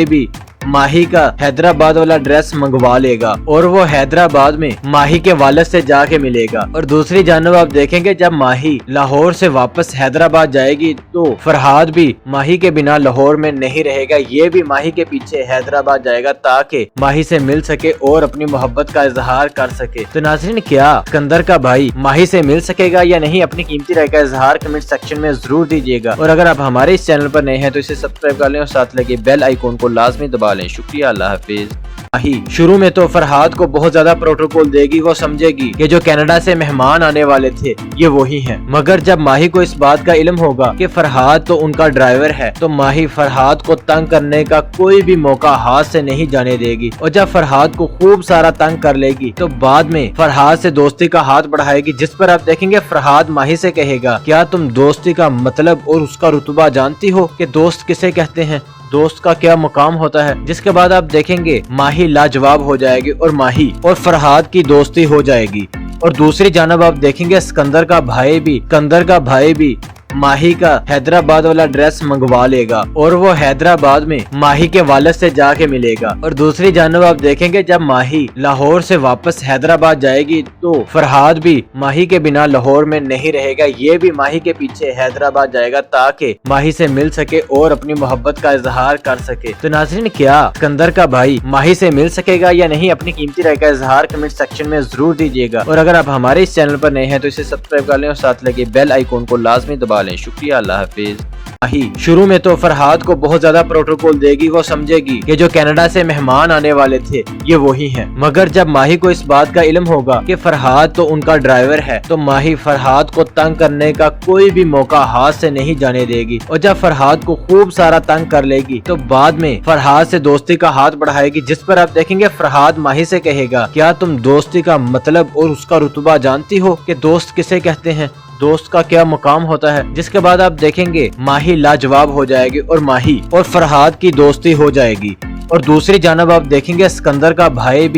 भी माही का हैदराबाद वाला ड्रेस मंगवा लेगा और वो हैदराबाद में माही के वालिद से जाके मिलेगा। और दूसरी जानब आप देखेंगे जब माही लाहौर से वापस हैदराबाद जाएगी तो फरहाद भी माही के बिना लाहौर में नहीं रहेगा, ये भी माही के पीछे हैदराबाद जाएगा ताकि माही से मिल सके और अपनी मोहब्बत का इजहार कर सके। तो नाज़रीन, क्या सिकंदर का भाई माही से मिल सकेगा या नहीं, अपनी कीमती राय का इजहार कमेंट सेक्शन में जरूर दीजिएगा। और अगर आप हमारे इस चैनल पर नए हैं तो इसे सब्सक्राइब कर लें और साथ लगे बेल आइकॉन को लाजमी दबा लें। शुक्रिया, अल्लाह हाफिज। माही शुरू में तो फरहाद को बहुत ज्यादा प्रोटोकॉल देगी, वो समझेगी कि जो कनाडा से मेहमान आने वाले थे ये वही हैं। मगर जब माही को इस बात का इल्म होगा कि फरहाद तो उनका ड्राइवर है, तो माही फरहाद को तंग करने का कोई भी मौका हाथ से नहीं जाने देगी। और जब फरहाद को खूब सारा तंग कर लेगी तो बाद में फरहाद से दोस्ती का हाथ बढ़ाएगी, जिस पर आप देखेंगे फरहाद माही से कहेगा, क्या तुम दोस्ती का मतलब और उसका रुतबा जानती हो कि दोस्त किसे कहते हैं, दोस्त का क्या मुकाम होता है। जिसके बाद आप देखेंगे माही लाजवाब हो जाएगी और माही और फरहाद की दोस्ती हो जाएगी। और दूसरी जानब आप देखेंगे सिकंदर का भाई भी माही का हैदराबाद वाला ड्रेस मंगवा लेगा और वो हैदराबाद में माही के वालिद से जाके मिलेगा। और दूसरी जानब आप देखेंगे जब माही लाहौर से वापस हैदराबाद जाएगी तो फरहाद भी माही के बिना लाहौर में नहीं रहेगा, ये भी माही के पीछे हैदराबाद जाएगा ताकि माही से मिल सके और अपनी मोहब्बत का इजहार कर सके। तो नाज़रीन, क्या सिकंदर का भाई माही से मिल सकेगा या नहीं, अपनी कीमती राय का इजहार कमेंट सेक्शन में जरूर दीजिएगा। और अगर आप हमारे इस चैनल पर नए हैं तो इसे सब्सक्राइब कर लें और साथ लगे बेल आइकॉन को लाजमी दबा लें। शुक्रिया, अल्लाह हाफिज। माही शुरू में तो फरहाद को बहुत ज्यादा प्रोटोकॉल देगी, वो समझेगी कि जो कनाडा से मेहमान आने वाले थे ये वही हैं। मगर जब माही को इस बात का इल्म होगा कि फरहाद तो उनका ड्राइवर है, तो माही फरहाद को तंग करने का कोई भी मौका हाथ से नहीं जाने देगी। और जब फरहाद को खूब सारा तंग कर लेगी तो बाद में फरहाद से दोस्ती का हाथ बढ़ाएगी, जिस पर आप देखेंगे फरहाद माही से कहेगा, क्या तुम दोस्ती का मतलब और उसका रुतबा जानती हो कि दोस्त किसे कहते हैं, दोस्त का क्या मुकाम होता है। जिसके बाद आप देखेंगे माही लाजवाब हो जाएगी और माही और फरहाद की दोस्ती हो जाएगी। और दूसरी जानब आप देखेंगे सिकंदर का भाई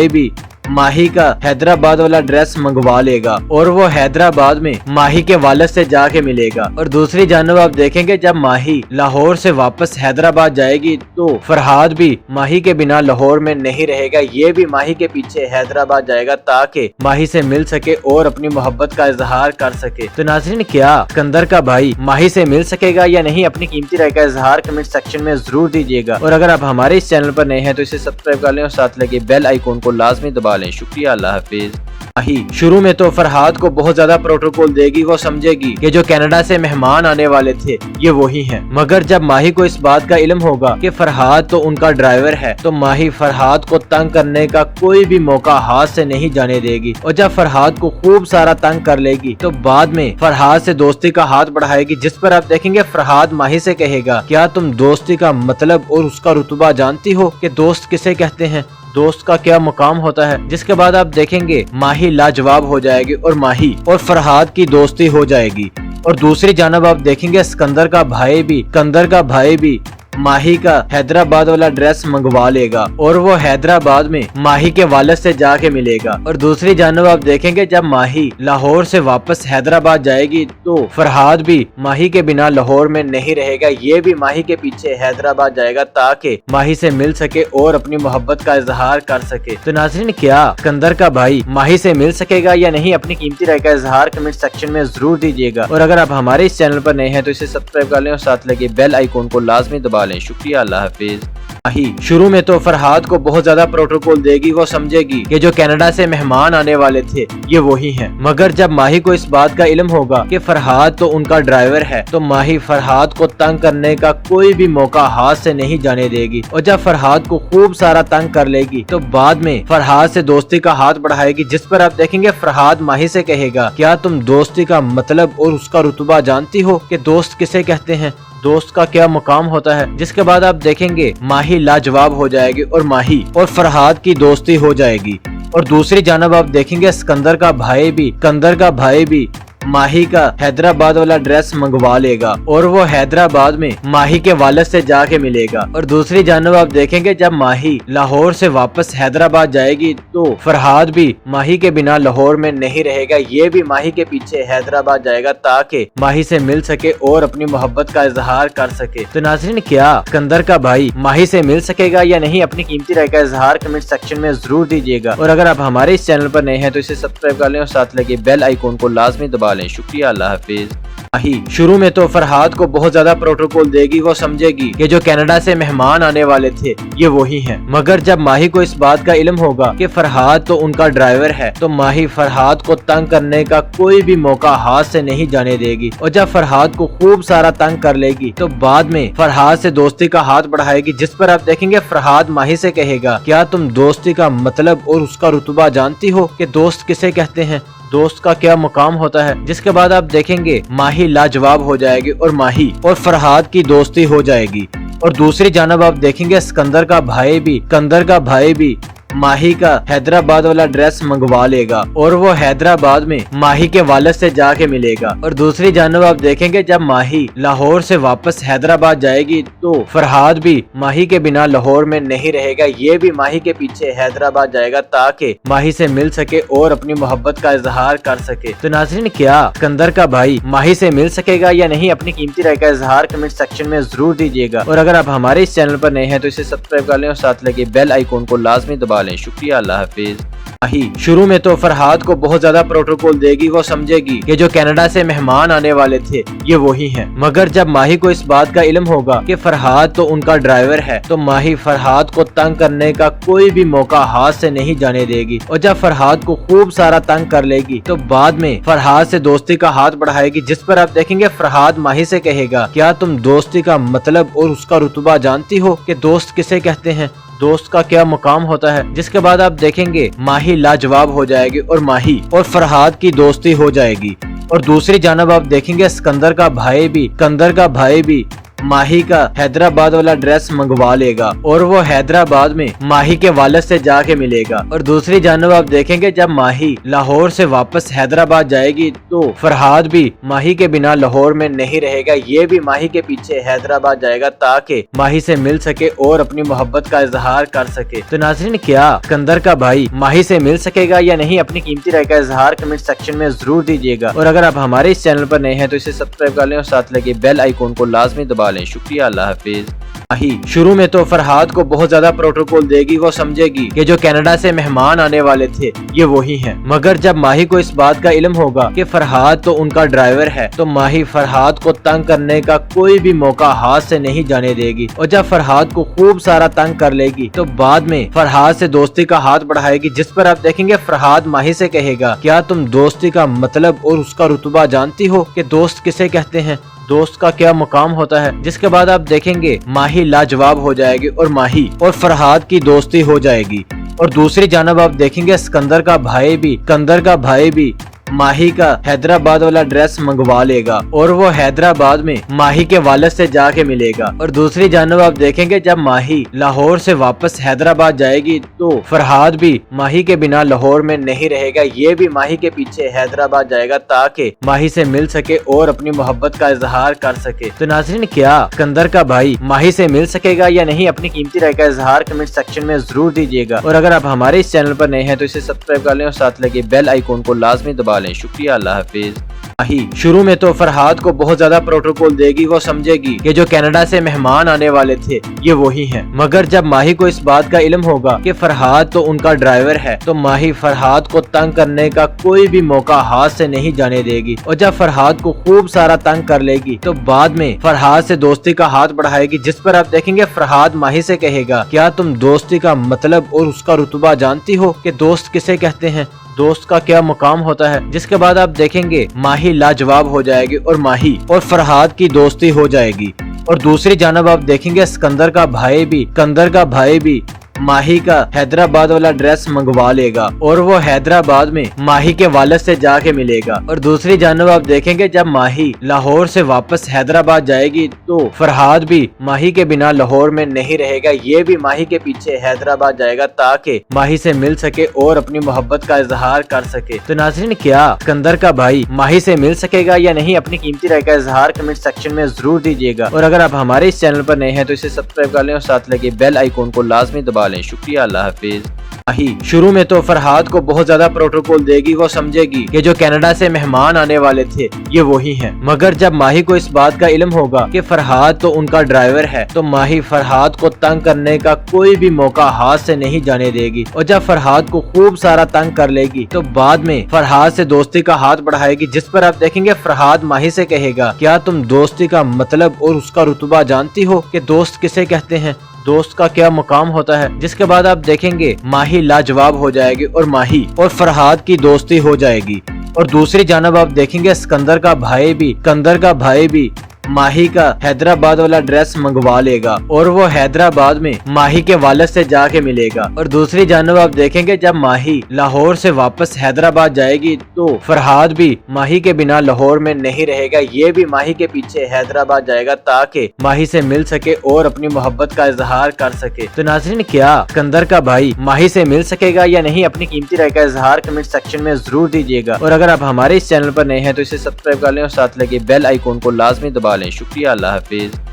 भी माही का हैदराबाद वाला ड्रेस मंगवा लेगा और वो हैदराबाद में माही के वालिद से जाके मिलेगा। और दूसरी जानब आप देखेंगे जब माही लाहौर से वापस हैदराबाद जाएगी तो फरहाद भी माही के बिना लाहौर में नहीं रहेगा, ये भी माही के पीछे हैदराबाद जाएगा ताकि माही से मिल सके और अपनी मोहब्बत का इजहार कर सके। तो नाज़रीन, क्या सिकंदर का भाई माही से मिल सकेगा या नहीं, अपनी कीमती राय का इजहार कमेंट सेक्शन में जरूर दीजिएगा। और अगर आप हमारे इस चैनल पर नए हैं तो इसे सब्सक्राइब कर लें और साथ लगे बेल आइकॉन को लाजमी दबा लें। शुक्रिया, अल्लाह हाफिज। माही शुरू में तो फरहाद को बहुत ज्यादा प्रोटोकॉल देगी, वो समझेगी कि जो कनाडा से मेहमान आने वाले थे ये वही हैं। मगर जब माही को इस बात का इल्म होगा कि फरहाद तो उनका ड्राइवर है, तो माही फरहाद को तंग करने का कोई भी मौका हाथ से नहीं जाने देगी। और जब फरहाद को खूब सारा तंग कर लेगी तो बाद में फरहाद से दोस्ती का हाथ बढ़ाएगी, जिस पर आप देखेंगे फरहाद माही से कहेगा, क्या तुम दोस्ती का मतलब और उसका रुतबा जानती हो कि दोस्त किसे कहते हैं, दोस्त का क्या मुकाम होता है। जिसके बाद आप देखेंगे माही लाजवाब हो जाएगी और माही और फरहाद की दोस्ती हो जाएगी। और दूसरी जानब आप देखेंगे सिकंदर का भाई भी माही का हैदराबाद वाला ड्रेस मंगवा लेगा और वो हैदराबाद में माही के वालिद से जाके मिलेगा। और दूसरी जानब आप देखेंगे जब माही लाहौर से वापस हैदराबाद जाएगी तो फरहाद भी माही के बिना लाहौर में नहीं रहेगा, ये भी माही के पीछे हैदराबाद जाएगा ताकि माही से मिल सके और अपनी मोहब्बत का इजहार कर सके। तो नाज़रीन, क्या सिकंदर का भाई माही से मिल सकेगा या नहीं, अपनी कीमती राय का इजहार कमेंट सेक्शन में जरूर दीजिएगा। और अगर आप हमारे इस चैनल पर नए हैं तो इसे सब्सक्राइब कर लें और साथ लगे बेल आइकॉन को लाजमी दबा लें। शुक्रिया, अल्लाह हाफिज। माही शुरू में तो फरहाद को बहुत ज्यादा प्रोटोकॉल देगी, वो समझेगी कि जो कनाडा से मेहमान आने वाले थे ये वही हैं। मगर जब माही को इस बात का इल्म होगा कि फरहाद तो उनका ड्राइवर है, तो माही फरहाद को तंग करने का कोई भी मौका हाथ से नहीं जाने देगी। और जब फरहाद को खूब सारा तंग कर लेगी तो बाद में फरहाद से दोस्ती का हाथ बढ़ाएगी, जिस पर आप देखेंगे फरहाद माही से कहेगा, क्या तुम दोस्ती का मतलब और उसका रुतबा जानती हो कि दोस्त किसे कहते हैं, दोस्त का क्या मुकाम होता है। जिसके बाद आप देखेंगे माही लाजवाब हो जाएगी और माही और फरहाद की दोस्ती हो जाएगी। और दूसरी जानब आप देखेंगे सिकंदर का भाई भी माही का हैदराबाद वाला ड्रेस मंगवा लेगा और वो हैदराबाद में माही के वालिद से जाके मिलेगा। और दूसरी जानब आप देखेंगे जब माही लाहौर से वापस हैदराबाद जाएगी तो फरहाद भी माही के बिना लाहौर में नहीं रहेगा, ये भी माही के पीछे हैदराबाद जाएगा ताकि माही से मिल सके और अपनी मोहब्बत का इजहार कर सके। तो नाज़रीन, क्या सिकंदर का भाई माही से मिल सकेगा या नहीं, अपनी कीमती राय का इजहार कमेंट सेक्शन में जरूर दीजिएगा। और अगर आप हमारे इस चैनल पर नए हैं तो इसे सब्सक्राइब कर लें और साथ लगे बेल आइकॉन को लाजमी दबा लें। शुक्रिया, अल्लाह हाफिज। माही शुरू में तो फरहाद को बहुत ज्यादा प्रोटोकॉल देगी, वो समझेगी कि जो कनाडा से मेहमान आने वाले थे ये वही हैं। मगर जब माही को इस बात का इल्म होगा कि फरहाद तो उनका ड्राइवर है, तो माही फरहाद को तंग करने का कोई भी मौका हाथ से नहीं जाने देगी। और जब फरहाद को खूब सारा तंग कर लेगी तो बाद में फरहाद से दोस्ती का हाथ बढ़ाएगी, जिस पर आप देखेंगे फरहाद माही से कहेगा, क्या तुम दोस्ती का मतलब और उसका रुतबा जानती हो कि दोस्त किसे कहते हैं, दोस्त का क्या मुकाम होता है। जिसके बाद आप देखेंगे माही लाजवाब हो जाएगी और माही और फरहाद की दोस्ती हो जाएगी। और दूसरी जानब आप देखेंगे सिकंदर का भाई भी माही का हैदराबाद वाला ड्रेस मंगवा लेगा और वो हैदराबाद में माही के वालिद से जाके मिलेगा। और दूसरी जानब आप देखेंगे जब माही लाहौर से वापस हैदराबाद जाएगी तो फरहाद भी माही के बिना लाहौर में नहीं रहेगा, ये भी माही के पीछे हैदराबाद जाएगा ताकि माही से मिल सके और अपनी मोहब्बत का इजहार कर सके। तो नाज़रीन, क्या सिकंदर का भाई माही से मिल सकेगा या नहीं, अपनी कीमती राय का इजहार कमेंट सेक्शन में जरूर दीजिएगा। और अगर आप हमारे इस चैनल पर नए हैं तो इसे सब्सक्राइब कर लें और साथ लगे बेल आइकॉन को लाजमी दबा लें। शुक्रिया, अल्लाह हाफिज। माही शुरू में तो फरहाद को बहुत ज्यादा प्रोटोकॉल देगी, वो समझेगी कि जो कनाडा से मेहमान आने वाले थे ये वही हैं। मगर जब माही को इस बात का इल्म होगा कि फरहाद तो उनका ड्राइवर है, तो माही फरहाद को तंग करने का कोई भी मौका हाथ से नहीं जाने देगी। और जब फरहाद को खूब सारा तंग कर लेगी तो बाद में फरहाद से दोस्ती का हाथ बढ़ाएगी, जिस पर आप देखेंगे फरहाद माही से कहेगा, क्या तुम दोस्ती का मतलब और उसका रुतबा जानती हो कि दोस्त किसे कहते हैं, दोस्त का क्या मुकाम होता है। जिसके बाद आप देखेंगे माही लाजवाब हो जाएगी और माही और फरहाद की दोस्ती हो जाएगी। और दूसरी जानब आप देखेंगे सिकंदर का भाई भी माही का हैदराबाद वाला ड्रेस मंगवा लेगा और वो हैदराबाद में माही के वालिद से जाके मिलेगा। और दूसरी जानब आप देखेंगे जब माही लाहौर से वापस हैदराबाद जाएगी तो फरहाद भी माही के बिना लाहौर में नहीं रहेगा, ये भी माही के पीछे हैदराबाद जाएगा ताकि माही से मिल सके और अपनी मोहब्बत का इजहार कर सके। तो नाज़रीन, क्या सिकंदर का भाई माही से मिल सकेगा या नहीं, अपनी कीमती राय का इजहार कमेंट सेक्शन में जरूर दीजिएगा। और अगर आप हमारे इस चैनल पर नए हैं तो इसे सब्सक्राइब कर लें और साथ लगे बेल आइकॉन को लाजमी दबा लें। शुक्रिया, अल्लाह हाफिज। माही शुरू में तो फरहाद को बहुत ज्यादा प्रोटोकॉल देगी, वो समझेगी कि जो कनाडा से मेहमान आने वाले थे ये वही हैं। मगर जब माही को इस बात का इल्म होगा कि फरहाद तो उनका ड्राइवर है, तो माही फरहाद को तंग करने का कोई भी मौका हाथ से नहीं जाने देगी। और जब फरहाद को खूब सारा तंग कर लेगी तो बाद में फरहाद से दोस्ती का हाथ बढ़ाएगी, जिस पर आप देखेंगे फरहाद माही से कहेगा, क्या तुम दोस्ती का मतलब और उसका रुतबा जानती हो कि दोस्त किसे कहते हैं, दोस्त का क्या मुकाम होता है। जिसके बाद आप देखेंगे माही लाजवाब हो जाएगी और माही और फरहाद की दोस्ती हो जाएगी। और दूसरी जानब आप देखेंगे सिकंदर का भाई भी माही का हैदराबाद वाला ड्रेस मंगवा लेगा और वो हैदराबाद में माही के वालिद से जाके मिलेगा। और दूसरी जानब आप देखेंगे जब माही लाहौर से वापस हैदराबाद जाएगी तो फरहाद भी माही के बिना लाहौर में नहीं रहेगा, ये भी माही के पीछे हैदराबाद जाएगा ताकि माही से मिल सके और अपनी मोहब्बत का इजहार कर सके। तो नाज़रीन, क्या सिकंदर का भाई माही से मिल सकेगा या नहीं, अपनी कीमती राय का इजहार कमेंट सेक्शन में जरूर दीजिएगा। और अगर आप हमारे इस चैनल पर नए हैं तो इसे सब्सक्राइब कर लें और साथ लगे बेल आइकॉन को लाजमी दबा लें। शुक्रिया, अल्लाह हाफिज। माही शुरू में तो फरहाद को बहुत ज्यादा प्रोटोकॉल देगी, वो समझेगी कि जो कनाडा से मेहमान आने वाले थे ये वही हैं। मगर जब माही को इस बात का इल्म होगा कि फरहाद तो उनका ड्राइवर है, तो माही फरहाद को तंग करने का कोई भी मौका हाथ से नहीं जाने देगी। और जब फरहाद को खूब सारा तंग कर लेगी तो बाद में फरहाद से दोस्ती का हाथ बढ़ाएगी, जिस पर आप देखेंगे फरहाद माही से कहेगा, क्या तुम दोस्ती का मतलब और उसका रुतबा जानती हो कि दोस्त किसे कहते हैं, दोस्त का क्या मुकाम होता है। जिसके बाद आप देखेंगे माही लाजवाब हो जाएगी और माही और फरहाद की दोस्ती हो जाएगी। और दूसरी जानब आप देखेंगे सिकंदर का भाई भी माही का हैदराबाद वाला ड्रेस मंगवा लेगा और वो हैदराबाद में माही के वालिद से जाके मिलेगा। और दूसरी जानब आप देखेंगे जब माही लाहौर से वापस हैदराबाद जाएगी तो फरहाद भी माही के बिना लाहौर में नहीं रहेगा, ये भी माही के पीछे हैदराबाद जाएगा ताकि माही से मिल सके और अपनी मोहब्बत का इजहार कर सके। तो नाज़रीन, क्या सिकंदर का भाई माही से मिल सकेगा या नहीं, अपनी कीमती राय का इजहार कमेंट सेक्शन में जरूर दीजिएगा। और अगर आप हमारे इस चैनल पर नए हैं तो इसे सब्सक्राइब कर लें और साथ लगे बेल आइकॉन को लाजमी दबा लें। शुक्रिया, अल्लाह हाफिज। माही शुरू में तो फरहाद को बहुत ज्यादा प्रोटोकॉल देगी, वो समझेगी कि जो कनाडा से मेहमान आने वाले थे ये वही हैं। मगर जब माही को इस बात का इल्म होगा कि फरहाद तो उनका ड्राइवर है, तो माही फरहाद को तंग करने का कोई भी मौका हाथ से नहीं जाने देगी। और जब फरहाद को खूब सारा तंग कर लेगी तो बाद में फरहाद से दोस्ती का हाथ बढ़ाएगी, जिस पर आप देखेंगे फरहाद माही से कहेगा, क्या तुम दोस्ती का मतलब और उसका रुतबा जानती हो कि दोस्त किसे कहते हैं, दोस्त का क्या मुकाम होता है। जिसके बाद आप देखेंगे माही लाजवाब हो जाएगी और माही और फरहाद की दोस्ती हो जाएगी। और दूसरी जानब आप देखेंगे सिकंदर का भाई भी माही का हैदराबाद वाला ड्रेस मंगवा लेगा और वो हैदराबाद में माही के वालिद से जाके मिलेगा। और दूसरी जानब आप देखेंगे जब माही लाहौर से वापस हैदराबाद जाएगी तो फरहाद भी माही के बिना लाहौर में नहीं रहेगा, ये भी माही के पीछे हैदराबाद जाएगा ताकि माही से मिल सके और अपनी मोहब्बत का इजहार कर सके। तो नाज़रीन, क्या सिकंदर का भाई माही से मिल सकेगा या नहीं, अपनी कीमती राय का इजहार कमेंट सेक्शन में जरूर दीजिएगा। और अगर आप हमारे इस चैनल पर नए हैं तो इसे सब्सक्राइब कर लें और साथ लगे बेल आइकॉन को लाजमी दबा لیں۔ شکریہ، اللہ حافظ۔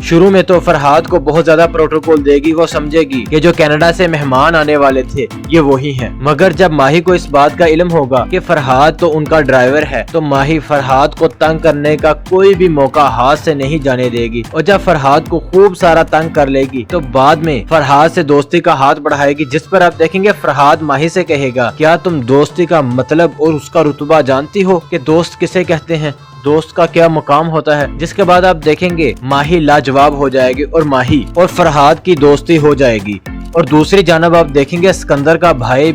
شروع میں تو فرحاد کو بہت زیادہ پروٹوکول دے گی، وہ سمجھے گی کہ جو کینیڈا سے مہمان آنے والے تھے یہ وہی ہیں، مگر جب ماہی کو اس بات کا علم ہوگا کہ فرحاد تو ان کا ڈرائیور ہے تو ماہی فرحاد کو تنگ کرنے کا کوئی بھی موقع ہاتھ سے نہیں جانے دے گی، اور جب فرحاد کو خوب سارا تنگ کر لے گی تو بعد میں فرحاد سے دوستی کا ہاتھ بڑھائے گی، جس پر آپ دیکھیں گے فرحاد ماہی سے کہے گا کیا تم دوستی کا مطلب اور اس کا رتبہ جانتی ہو کہ دوست کسے کہتے ہیں، دوست کا کیا مقام ہوتا ہے، جس کے بعد آپ دیکھیں گے ماہی لاجواب ہو جائے گی اور ماہی اور فرحاد کی دوستی ہو جائے گی۔ اور دوسری جانب آپ دیکھیں گے اسکندر کا بھائی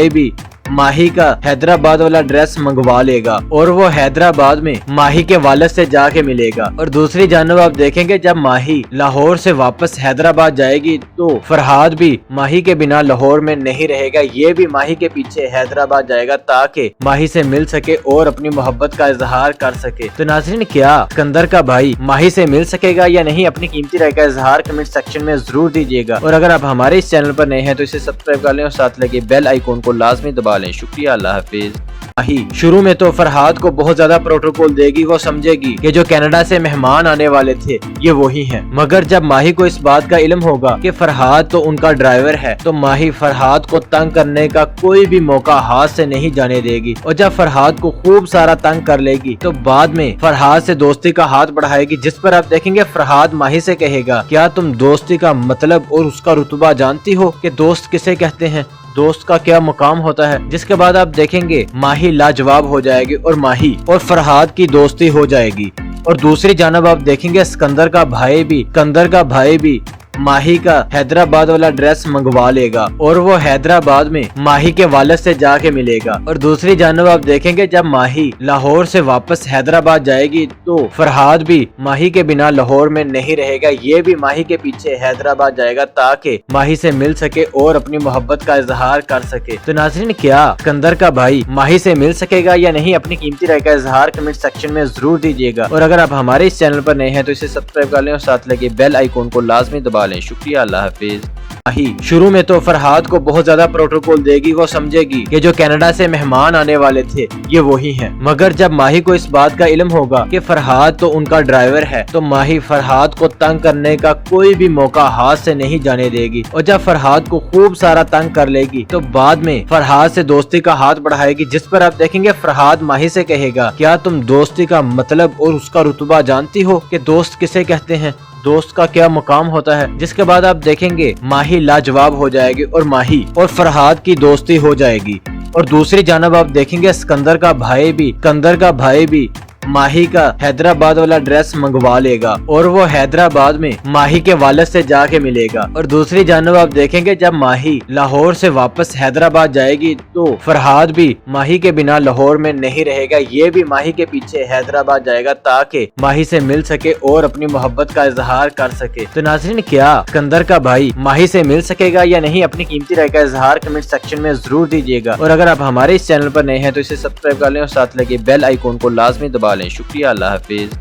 بھی ماہی کا حیدرآباد والا ڈریس منگوا لے گا اور وہ حیدرآباد میں ماہی کے والد سے جا کے ملے گا۔ اور دوسری جانب آپ دیکھیں گے جب ماہی لاہور سے واپس حیدرآباد جائے گی تو فرحاد بھی ماہی کے بنا لاہور میں نہیں رہے گا، یہ بھی ماہی کے پیچھے حیدرآباد جائے گا تاکہ ماہی سے مل سکے اور اپنی محبت کا اظہار کر سکے۔ تو ناظرین، کیا اسکندر کا بھائی ماہی سے مل سکے گا یا نہیں؟ اپنی قیمتی رائے کا اظہار کمنٹ سیکشن میں ضرور دیجیے گا، اور اگر آپ ہمارے اس چینل پر نئے ہیں تو اسے سبسکرائب کر لیں اور ساتھ لگے بیل آئیکن کو لازمی دبا لیں۔ شکریہ، اللہ حافظ۔ شروع میں تو فرحاد کو بہت زیادہ پروٹوکول دے گی، وہ سمجھے گی کہ جو کینیڈا سے مہمان آنے والے تھے یہ وہی ہیں، مگر جب ماہی کو اس بات کا علم ہوگا کہ فرحاد تو ان کا ڈرائیور ہے تو ماہی فرحاد کو تنگ کرنے کا کوئی بھی موقع ہاتھ سے نہیں جانے دے گی، اور جب فرحاد کو خوب سارا تنگ کر لے گی تو بعد میں فرحاد سے دوستی کا ہاتھ بڑھائے گی، جس پر آپ دیکھیں گے فرحاد ماہی سے کہے گا کیا تم دوستی کا مطلب اور اس کا رتبہ جانتی ہو کہ دوست کسے کہتے ہیں، دوست کا کیا مقام ہوتا ہے، جس کے بعد آپ دیکھیں گے ماہی لاجواب ہو جائے گی اور ماہی اور فرحاد کی دوستی ہو جائے گی۔ اور دوسری جانب آپ دیکھیں گے اسکندر کا بھائی بھی ماہی کا حیدرآباد والا ڈریس منگوا لے گا اور وہ حیدرآباد میں ماہی کے والد سے جا کے ملے گا۔ اور دوسری جانب آپ دیکھیں گے جب ماہی لاہور سے واپس حیدرآباد جائے گی تو فرحاد بھی ماہی کے بنا لاہور میں نہیں رہے گا، یہ بھی ماہی کے پیچھے حیدرآباد جائے گا تاکہ ماہی سے مل سکے اور اپنی محبت کا اظہار کر سکے۔ تو ناظرین، کیا اسکندر کا بھائی ماہی سے مل سکے گا یا نہیں؟ اپنی قیمتی رائے کا اظہار کمنٹ سیکشن میں ضرور دیجیے گا، اور اگر آپ ہمارے اس چینل پر نئے ہیں تو اسے سبسکرائب کر لیں اور ساتھ لگے بیل آئیکن کو لازمی دبا لیں۔ شکریہ، اللہ حافظ۔ شروع میں تو فرحاد کو بہت زیادہ پروٹوکول دے گی، وہ سمجھے گی کہ جو کینیڈا سے مہمان آنے والے تھے یہ وہی ہیں، مگر جب ماہی کو اس بات کا علم ہوگا کہ فرحاد تو ان کا ڈرائیور ہے تو ماہی فرحاد کو تنگ کرنے کا کوئی بھی موقع ہاتھ سے نہیں جانے دے گی، اور جب فرحاد کو خوب سارا تنگ کر لے گی تو بعد میں فرحاد سے دوستی کا ہاتھ بڑھائے گی، جس پر آپ دیکھیں گے فرحاد ماہی سے کہے گا کیا تم دوستی کا مطلب اور اس کا رتبہ جانتی ہو کہ دوست کسے کہتے ہیں، دوست کا کیا مقام ہوتا ہے، جس کے بعد آپ دیکھیں گے ماہی لاجواب ہو جائے گی اور ماہی اور فرحاد کی دوستی ہو جائے گی۔ اور دوسری جانب آپ دیکھیں گے اسکندر کا بھائی بھی ماہی کا حیدرآباد والا ڈریس منگوا لے گا اور وہ حیدرآباد میں ماہی کے والد سے جا کے ملے گا۔ اور دوسری جانب آپ دیکھیں گے جب ماہی لاہور سے واپس حیدرآباد جائے گی تو فرحاد بھی ماہی کے بنا لاہور میں نہیں رہے گا، یہ بھی ماہی کے پیچھے حیدرآباد جائے گا تاکہ ماہی سے مل سکے اور اپنی محبت کا اظہار کر سکے۔ تو ناظرین، کیا اسکندر کا بھائی ماہی سے مل سکے گا یا نہیں؟ اپنی قیمتی رائے کا اظہار کمنٹ سیکشن میں ضرور دیجیے گا، اور اگر آپ ہمارے اس چینل پر نئے ہیں تو اسے سبسکرائب کر لیں اور ساتھ لگے بیل آئیکن کو لازمی دبا لیں۔ شکریہ، اللہ حافظ۔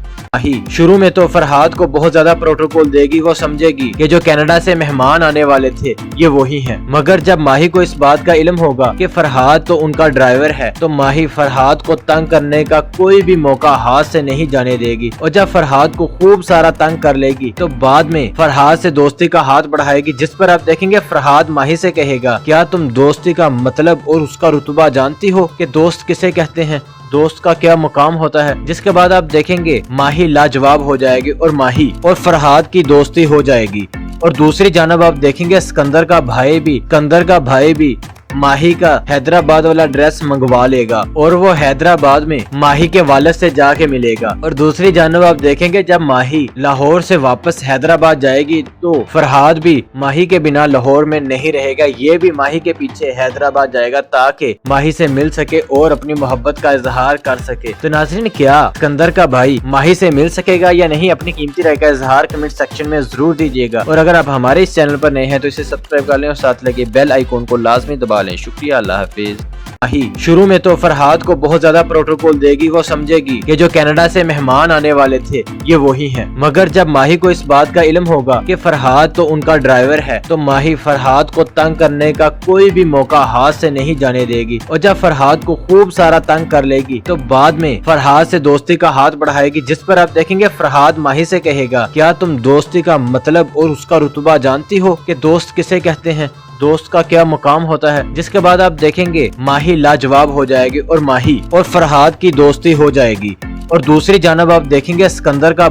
شروع میں تو فرحاد کو بہت زیادہ پروٹوکول دے گی، وہ سمجھے گی کہ جو کینیڈا سے مہمان آنے والے تھے یہ وہی ہیں، مگر جب ماہی کو اس بات کا علم ہوگا کہ فرحاد تو ان کا ڈرائیور ہے تو ماہی فرحاد کو تنگ کرنے کا کوئی بھی موقع ہاتھ سے نہیں جانے دے گی، اور جب فرحاد کو خوب سارا تنگ کر لے گی تو بعد میں فرحاد سے دوستی کا ہاتھ بڑھائے گی، جس پر آپ دیکھیں گے فرحاد ماہی سے کہے گا کیا تم دوستی کا مطلب اور اس کا رتبہ جانتی ہو کہ دوست کسے کہتے ہیں، دوست کا کیا مقام ہوتا ہے، جس کے بعد آپ دیکھیں گے ماہی لاجواب ہو جائے گی اور ماہی اور فرحاد کی دوستی ہو جائے گی۔ اور دوسری جانب آپ دیکھیں گے اسکندر کا بھائی بھی ماہی کا حیدرآباد والا ڈریس منگوا لے گا اور وہ حیدرآباد میں ماہی کے والد سے جا کے ملے گا۔ اور دوسری جانب آپ دیکھیں گے جب ماہی لاہور سے واپس حیدرآباد جائے گی تو فرحاد بھی ماہی کے بنا لاہور میں نہیں رہے گا، یہ بھی ماہی کے پیچھے حیدرآباد جائے گا تاکہ ماہی سے مل سکے اور اپنی محبت کا اظہار کر سکے۔ تو ناظرین، کیا اسکندر کا بھائی ماہی سے مل سکے گا یا نہیں؟ اپنی قیمتی رائے کا اظہار کمنٹ سیکشن میں ضرور دیجیے گا، اور اگر آپ ہمارے اس چینل پر نئے ہیں تو اسے سبسکرائب کر لیں اور ساتھ لگے بیل آئیکن کو لازمی دبا لیں۔ شکریہ، اللہ حافظ۔ माही शुरू में तो फरहाद को बहुत ज्यादा प्रोटोकॉल देगी, वो समझेगी कि जो कनाडा से मेहमान आने वाले थे ये वही हैं। मगर जब माही को इस बात का इल्म होगा कि फरहाद तो उनका ड्राइवर है, तो माही फरहाद को तंग करने का कोई भी मौका हाथ से नहीं जाने देगी। और जब फरहाद को खूब सारा तंग कर लेगी तो बाद में फरहाद से दोस्ती का हाथ बढ़ाएगी, जिस पर आप देखेंगे फरहाद माही से कहेगा, क्या तुम दोस्ती का मतलब और उसका रुतबा जानती हो कि दोस्त किसे कहते हैं, दोस्त का क्या मुकाम होता है। जिसके बाद आप देखेंगे माही लाजवाब हो जाएगी और माही और फरहाद की दोस्ती हो जाएगी। और दूसरी जानब आप देखेंगे सिकंदर का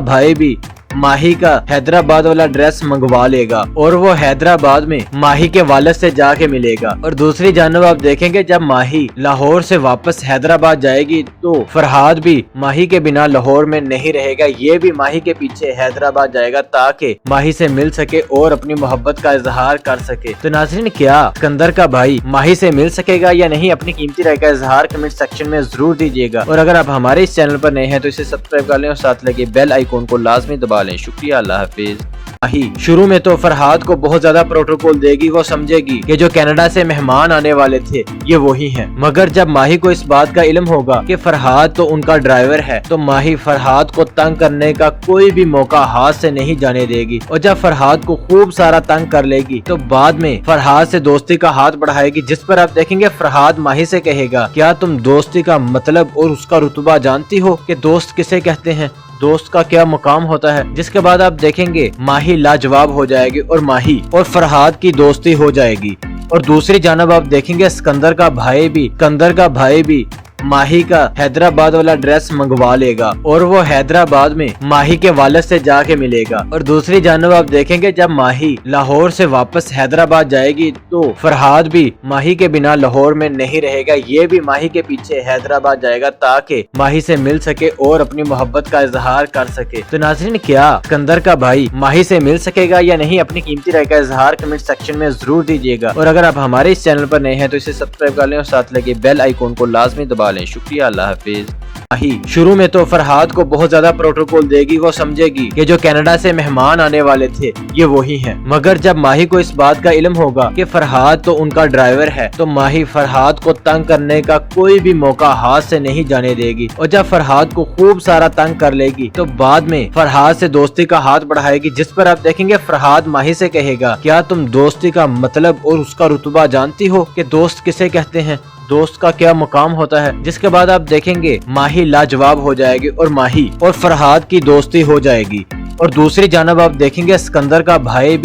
भाई भी माही का हैदराबाद वाला ड्रेस मंगवा लेगा और वो हैदराबाद में माही के वालिद से जाके मिलेगा। और दूसरी जानब आप देखेंगे जब माही लाहौर से वापस हैदराबाद जाएगी तो फरहाद भी माही के बिना लाहौर में नहीं रहेगा, ये भी माही के पीछे हैदराबाद जाएगा ताकि माही से मिल सके और अपनी मोहब्बत का इजहार कर सके। तो नाज़रीन, क्या सिकंदर का भाई माही से मिल सकेगा या नहीं, अपनी कीमती राय का इजहार कमेंट सेक्शन में जरूर दीजिएगा। और अगर आप हमारे इस चैनल पर नए हैं तो इसे सब्सक्राइब कर लें और साथ लगे बेल आइकॉन को लाजमी दबा लें। शुक्रिया, अल्लाह हाफिज। माही शुरू में तो फरहाद को बहुत ज्यादा प्रोटोकॉल देगी, वो समझेगी कि जो कनाडा से मेहमान आने वाले थे ये वही हैं। मगर जब माही को इस बात का इल्म होगा कि फरहाद तो उनका ड्राइवर है, तो माही फरहाद को तंग करने का कोई भी मौका हाथ से नहीं जाने देगी। और जब फरहाद को खूब सारा तंग कर लेगी तो बाद में फरहाद से दोस्ती का हाथ बढ़ाएगी, जिस पर आप देखेंगे फरहाद माही से कहेगा, क्या तुम दोस्ती का मतलब और उसका रुतबा जानती हो कि दोस्त किसे कहते हैं, दोस्त का क्या मुकाम होता है। जिसके बाद आप देखेंगे माही लाजवाब हो जाएगी और माही और फरहाद की दोस्ती हो जाएगी। और दूसरी जानब आप देखेंगे सिकंदर का भाई भी माही का हैदराबाद वाला ड्रेस मंगवा लेगा और वो हैदराबाद में माही के वालिद से जाके मिलेगा। और दूसरी जानब आप देखेंगे जब माही लाहौर से वापस हैदराबाद जाएगी तो फरहाद भी माही के बिना लाहौर में नहीं रहेगा, ये भी माही के पीछे हैदराबाद जाएगा ताकि माही से मिल सके और अपनी मोहब्बत का इजहार कर सके। तो नाज़रीन, क्या सिकंदर का भाई माही से मिल सकेगा या नहीं, अपनी कीमती राय का इजहार कमेंट सेक्शन में जरूर दीजिएगा। और अगर आप हमारे इस चैनल पर नए हैं तो इसे सब्सक्राइब कर लें और साथ लगे बेल आइकॉन को लाजमी दबा लें। शुक्रिया, अल्लाह हाफिज। माही शुरू में तो फरहाद को बहुत ज्यादा प्रोटोकॉल देगी, वो समझेगी कि जो कनाडा से मेहमान आने वाले थे ये वही हैं। मगर जब माही को इस बात का इल्म होगा कि फरहाद तो उनका ड्राइवर है, तो माही फरहाद को तंग करने का कोई भी मौका हाथ से नहीं जाने देगी। और जब फरहाद को खूब सारा तंग कर लेगी तो बाद में फरहाद से दोस्ती का हाथ बढ़ाएगी, जिस पर आप देखेंगे फरहाद माही से कहेगा, क्या तुम दोस्ती का मतलब और उसका रुतबा जानती हो कि दोस्त किसे कहते हैं, दोस्त का क्या मुकाम होता है। जिसके बाद आप देखेंगे माही लाजवाब हो जाएगी और माही और फरहाद की दोस्ती हो जाएगी। और दूसरी जानब आप देखेंगे सिकंदर का भाई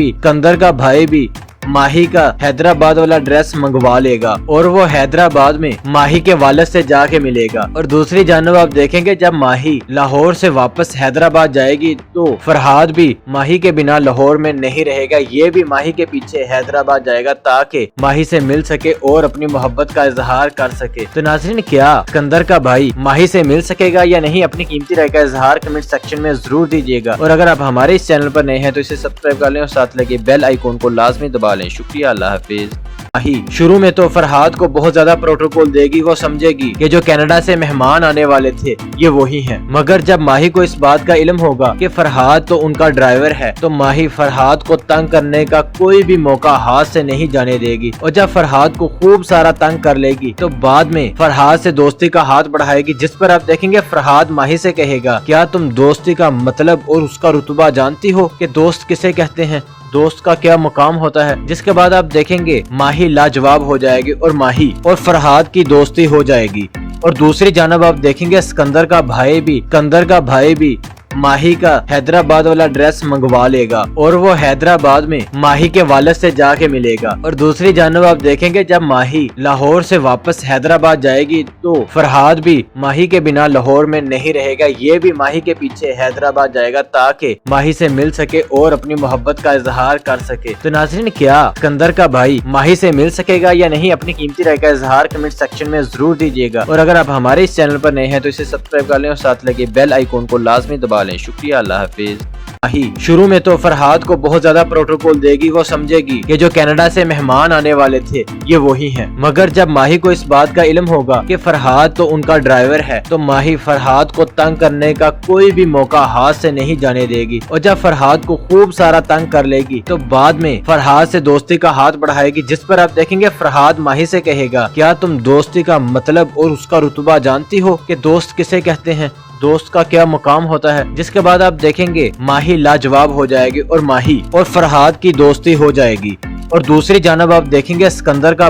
भी माही का हैदराबाद वाला ड्रेस मंगवा लेगा और वो हैदराबाद में माही के वालिद से जाके मिलेगा। और दूसरी जानब आप देखेंगे जब माही लाहौर से वापस हैदराबाद जाएगी तो फरहाद भी माही के बिना लाहौर में नहीं रहेगा, ये भी माही के पीछे हैदराबाद जाएगा ताकि माही से मिल सके और अपनी मोहब्बत का इजहार कर सके। तो नाज़रीन, क्या सिकंदर का भाई माही से मिल सकेगा या नहीं, अपनी कीमती राय का इजहार कमेंट सेक्शन में जरूर दीजिएगा। और अगर आप हमारे इस चैनल पर नए हैं तो इसे सब्सक्राइब कर लें और साथ लगे बेल आइकॉन को लाजमी दबा लें। शुक्रिया, अल्लाह हाफिज। माही शुरू में तो फरहाद को बहुत ज्यादा प्रोटोकॉल देगी, वो समझेगी कि जो कनाडा से मेहमान आने वाले थे ये वही हैं। मगर जब माही को इस बात का इल्म होगा कि फरहाद तो उनका ड्राइवर है, तो माही फरहाद को तंग करने का कोई भी मौका हाथ से नहीं जाने देगी। और जब फरहाद को खूब सारा तंग कर लेगी तो बाद में फरहाद से दोस्ती का हाथ बढ़ाएगी, जिस पर आप देखेंगे फरहाद माही से कहेगा, क्या तुम दोस्ती का मतलब और उसका रुतबा जानती हो कि दोस्त किसे कहते हैं, दोस्त का क्या मुकाम होता है। जिसके बाद आप देखेंगे माही लाजवाब हो जाएगी और माही और फरहाद की दोस्ती हो जाएगी। और दूसरी जानब आप देखेंगे सिकंदर का भाई भी माही का हैदराबाद वाला ड्रेस मंगवा लेगा और वो हैदराबाद में माही के वालिद से जाके मिलेगा। और दूसरी जानब आप देखेंगे जब माही लाहौर से वापस हैदराबाद जाएगी तो फरहाद भी माही के बिना लाहौर में नहीं रहेगा, ये भी माही के पीछे हैदराबाद जाएगा ताकि माही से मिल सके और अपनी मोहब्बत का इजहार कर सके। तो नाज़रीन, क्या सिकंदर का भाई माही से मिल सकेगा या नहीं, अपनी कीमती राय का इजहार कमेंट सेक्शन में जरूर दीजिएगा। और अगर आप हमारे इस चैनल पर नए हैं तो इसे सब्सक्राइब कर लें और साथ लगे बेल आइकॉन को लाजमी दबा लें। दबा लें। शुक्रिया, अल्लाह हाफिज। शुरू में तो फरहाद को बहुत ज्यादा प्रोटोकॉल देगी, वो समझेगी कि जो कनाडा से मेहमान आने वाले थे ये वही हैं। मगर जब माही को इस बात का इल्म होगा कि फरहाद तो उनका ड्राइवर है, तो माही फरहाद को तंग करने का कोई भी मौका हाथ से नहीं जाने देगी। और जब फरहाद को खूब सारा तंग कर लेगी तो बाद में फरहाद से दोस्ती का हाथ बढ़ाएगी, जिस पर आप देखेंगे फरहाद माही से कहेगा, क्या तुम दोस्ती का मतलब और उसका रुतबा जानती हो कि दोस्त किसे कहते हैं, दोस्त का क्या मुकाम होता है। जिसके बाद आप देखेंगे माही लाजवाब हो जाएगी और माही और फरहाद की दोस्ती हो जाएगी। और दूसरी जानब आप देखेंगे सिकंदर का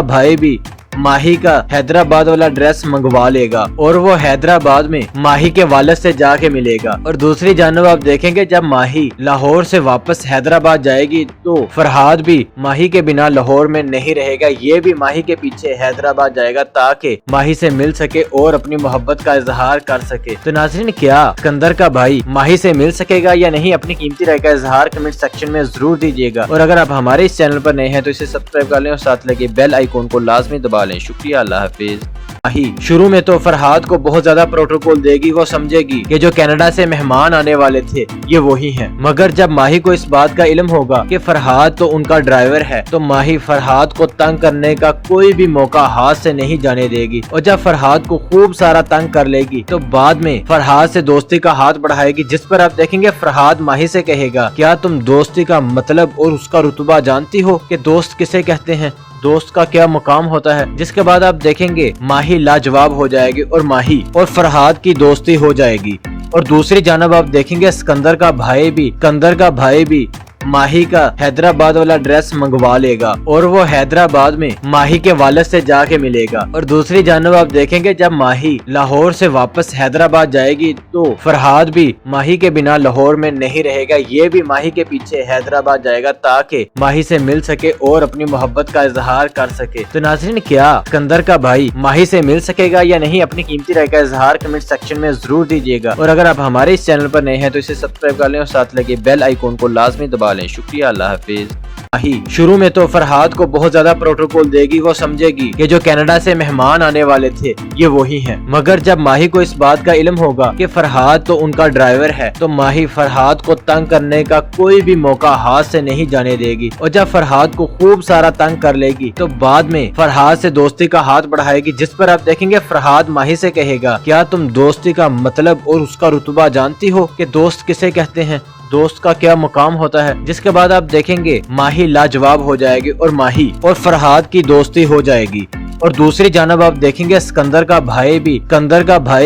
भाई भी माही का हैदराबाद वाला ड्रेस मंगवा लेगा और वो हैदराबाद में माही के वालिद से जाके मिलेगा। और दूसरी जानब आप देखेंगे जब माही लाहौर से वापस हैदराबाद जाएगी तो फरहाद भी माही के बिना लाहौर में नहीं रहेगा, ये भी माही के पीछे हैदराबाद जाएगा ताकि माही से मिल सके और अपनी मोहब्बत का इजहार कर सके। तो नाज़रीन, क्या सिकंदर का भाई माही से मिल सकेगा या नहीं, अपनी कीमती राय का इजहार कमेंट सेक्शन में जरूर दीजिएगा। और अगर आप हमारे इस चैनल पर नए हैं तो इसे सब्सक्राइब कर लें और साथ लगे बेल आइकॉन को लाजमी दबा लें। शुक्रिया, अल्लाह हाफिज। शुरू में तो फरहाद को बहुत ज्यादा प्रोटोकॉल देगी, वो समझेगी कि जो कनाडा से मेहमान आने वाले थे ये वही हैं। मगर जब माही को इस बात का इल्म होगा कि फरहाद तो उनका ड्राइवर है, तो माही फरहाद को तंग करने का कोई भी मौका हाथ से नहीं जाने देगी। और जब फरहाद को खूब सारा तंग कर लेगी तो बाद में फरहाद से दोस्ती का हाथ बढ़ाएगी, जिस पर आप देखेंगे फरहाद माही से कहेगा, क्या तुम दोस्ती का मतलब और उसका रुतबा जानती हो कि दोस्त किसे कहते हैं, दोस्त का क्या मुकाम होता है। जिसके बाद आप देखेंगे माही लाजवाब हो जाएगी और माही और फरहाद की दोस्ती हो जाएगी। और दूसरी जानब आप देखेंगे सिकंदर का भाई भी माही का हैदराबाद वाला ड्रेस मंगवा लेगा और वो हैदराबाद में माही के वालिद से जाके मिलेगा। और दूसरी जानब आप देखेंगे जब माही लाहौर से वापस हैदराबाद जाएगी तो फरहाद भी माही के बिना लाहौर में नहीं रहेगा, ये भी माही के पीछे हैदराबाद जाएगा ताकि माही से मिल सके और अपनी मोहब्बत का इजहार कर सके। तो नाज़रीन, क्या सिकंदर का भाई माही से मिल सकेगा या नहीं, अपनी कीमती राय का इजहार कमेंट सेक्शन में जरूर दीजिएगा। और अगर आप हमारे इस चैनल पर नए हैं तो इसे सब्सक्राइब कर लें और साथ लगे बेल आइकॉन को लाजमी दबा लें। शुक्रिया, अल्लाह हाफिज। शुरू में तो फरहाद को बहुत ज्यादा प्रोटोकॉल देगी, वो समझेगी कि जो कनाडा से मेहमान आने वाले थे ये वही हैं। मगर जब माही को इस बात का इल्म होगा कि फरहाद तो उनका ड्राइवर है, तो माही फरहाद को तंग करने का कोई भी मौका हाथ से नहीं जाने देगी। और जब फरहाद को खूब सारा तंग कर लेगी तो बाद में फरहाद से दोस्ती का हाथ बढ़ाएगी, जिस पर आप देखेंगे फरहाद माही से कहेगा, क्या तुम दोस्ती का मतलब और उसका रुतबा जानती हो कि दोस्त किसे कहते हैं, दोस्त का क्या मुकाम होता है। जिसके बाद आप देखेंगे माही लाजवाब हो जाएगी और माही और फरहाद की दोस्ती हो जाएगी। और दूसरी जानब आप देखेंगे सिकंदर का भाई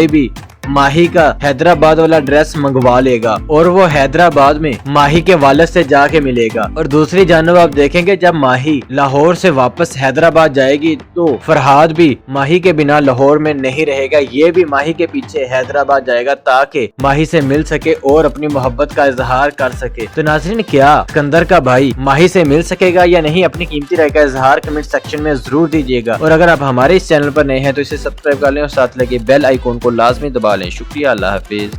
भी माही का हैदराबाद वाला ड्रेस मंगवा लेगा और वो हैदराबाद में माही के वालिद से जाके मिलेगा। और दूसरी जानब आप देखेंगे जब माही लाहौर से वापस हैदराबाद जाएगी तो फरहाद भी माही के बिना लाहौर में नहीं रहेगा, ये भी माही के पीछे हैदराबाद जाएगा ताकि माही से मिल सके और अपनी मोहब्बत का इजहार कर सके। तो नाज़रीन, क्या सिकंदर का भाई माही से मिल सकेगा या नहीं, अपनी कीमती राय का इजहार कमेंट सेक्शन में जरूर दीजिएगा। और अगर आप हमारे इस चैनल पर नए हैं तो इसे सब्सक्राइब कर लें और साथ लगे बेल आइकॉन को लाजमी दबा लें। शुक्रिया, अल्लाह हाफिज।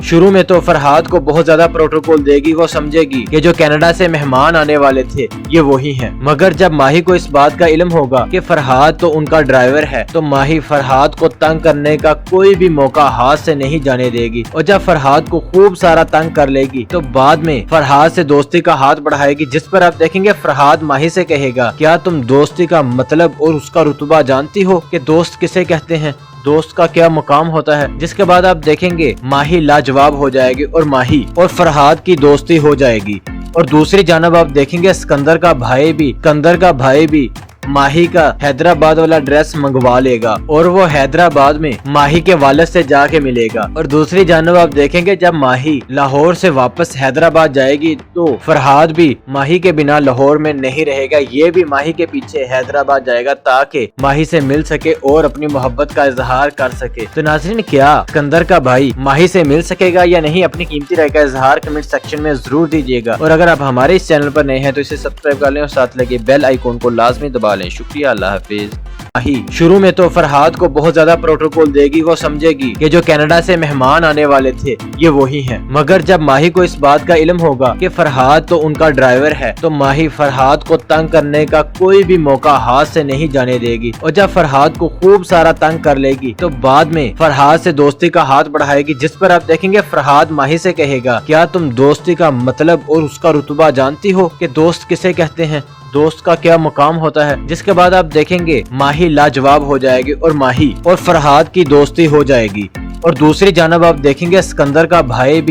शुरू में तो फरहाद को बहुत ज्यादा प्रोटोकॉल देगी, वो समझेगी कि जो कनाडा से मेहमान आने वाले थे ये वही हैं। मगर जब माही को इस बात का इल्म होगा कि फरहाद तो उनका ड्राइवर है, तो माही फरहाद को तंग करने का कोई भी मौका हाथ से नहीं जाने देगी। और जब फरहाद को खूब सारा तंग कर लेगी तो बाद में फरहाद से दोस्ती का हाथ बढ़ाएगी, जिस पर आप देखेंगे फरहाद माही से कहेगा, क्या तुम दोस्ती का मतलब और उसका रुतबा जानती हो कि दोस्त किसे कहते हैं, दोस्त का क्या मुकाम होता है। जिसके बाद आप देखेंगे माही लाजवाब हो जाएगी और माही और फरहाद की दोस्ती हो जाएगी। और दूसरी जानब आप देखेंगे सिकंदर का भाई भी माही का हैदराबाद वाला ड्रेस मंगवा लेगा और वो हैदराबाद में माही के वालिद से जाके मिलेगा। और दूसरी जानब आप देखेंगे जब माही लाहौर से वापस हैदराबाद जाएगी तो फरहाद भी माही के बिना लाहौर में नहीं रहेगा, ये भी माही के पीछे हैदराबाद जाएगा ताकि माही से मिल सके और अपनी मोहब्बत का इजहार कर सके। तो नाज़रीन, क्या सिकंदर का भाई माही से मिल सकेगा या नहीं, अपनी कीमती राय का इजहार कमेंट सेक्शन में जरूर दीजिएगा। और अगर आप हमारे इस चैनल पर नए हैं तो इसे सब्सक्राइब कर लें और साथ लगे बेल आइकॉन को लाजमी दबा लें। शुक्रिया, अल्लाह हाफिज। माही शुरू में तो फरहाद को बहुत ज्यादा प्रोटोकॉल देगी, वो समझेगी कि जो कनाडा से मेहमान आने वाले थे ये वही हैं। मगर जब माही को इस बात का इल्म होगा कि फरहाद तो उनका ड्राइवर है, तो माही फरहाद को तंग करने का कोई भी मौका हाथ से नहीं जाने देगी। और जब फरहाद को खूब सारा तंग कर लेगी तो बाद में फरहाद से दोस्ती का हाथ बढ़ाएगी, जिस पर आप देखेंगे फरहाद माही से कहेगा, क्या तुम दोस्ती का मतलब और उसका रुतबा जानती हो कि दोस्त किसे कहते हैं, दोस्त का क्या मुकाम होता है। जिसके बाद आप देखेंगे माही लाजवाब हो जाएगी और माही और फरहाद की दोस्ती हो जाएगी। और दूसरी जानब आप देखेंगे सिकंदर का भाई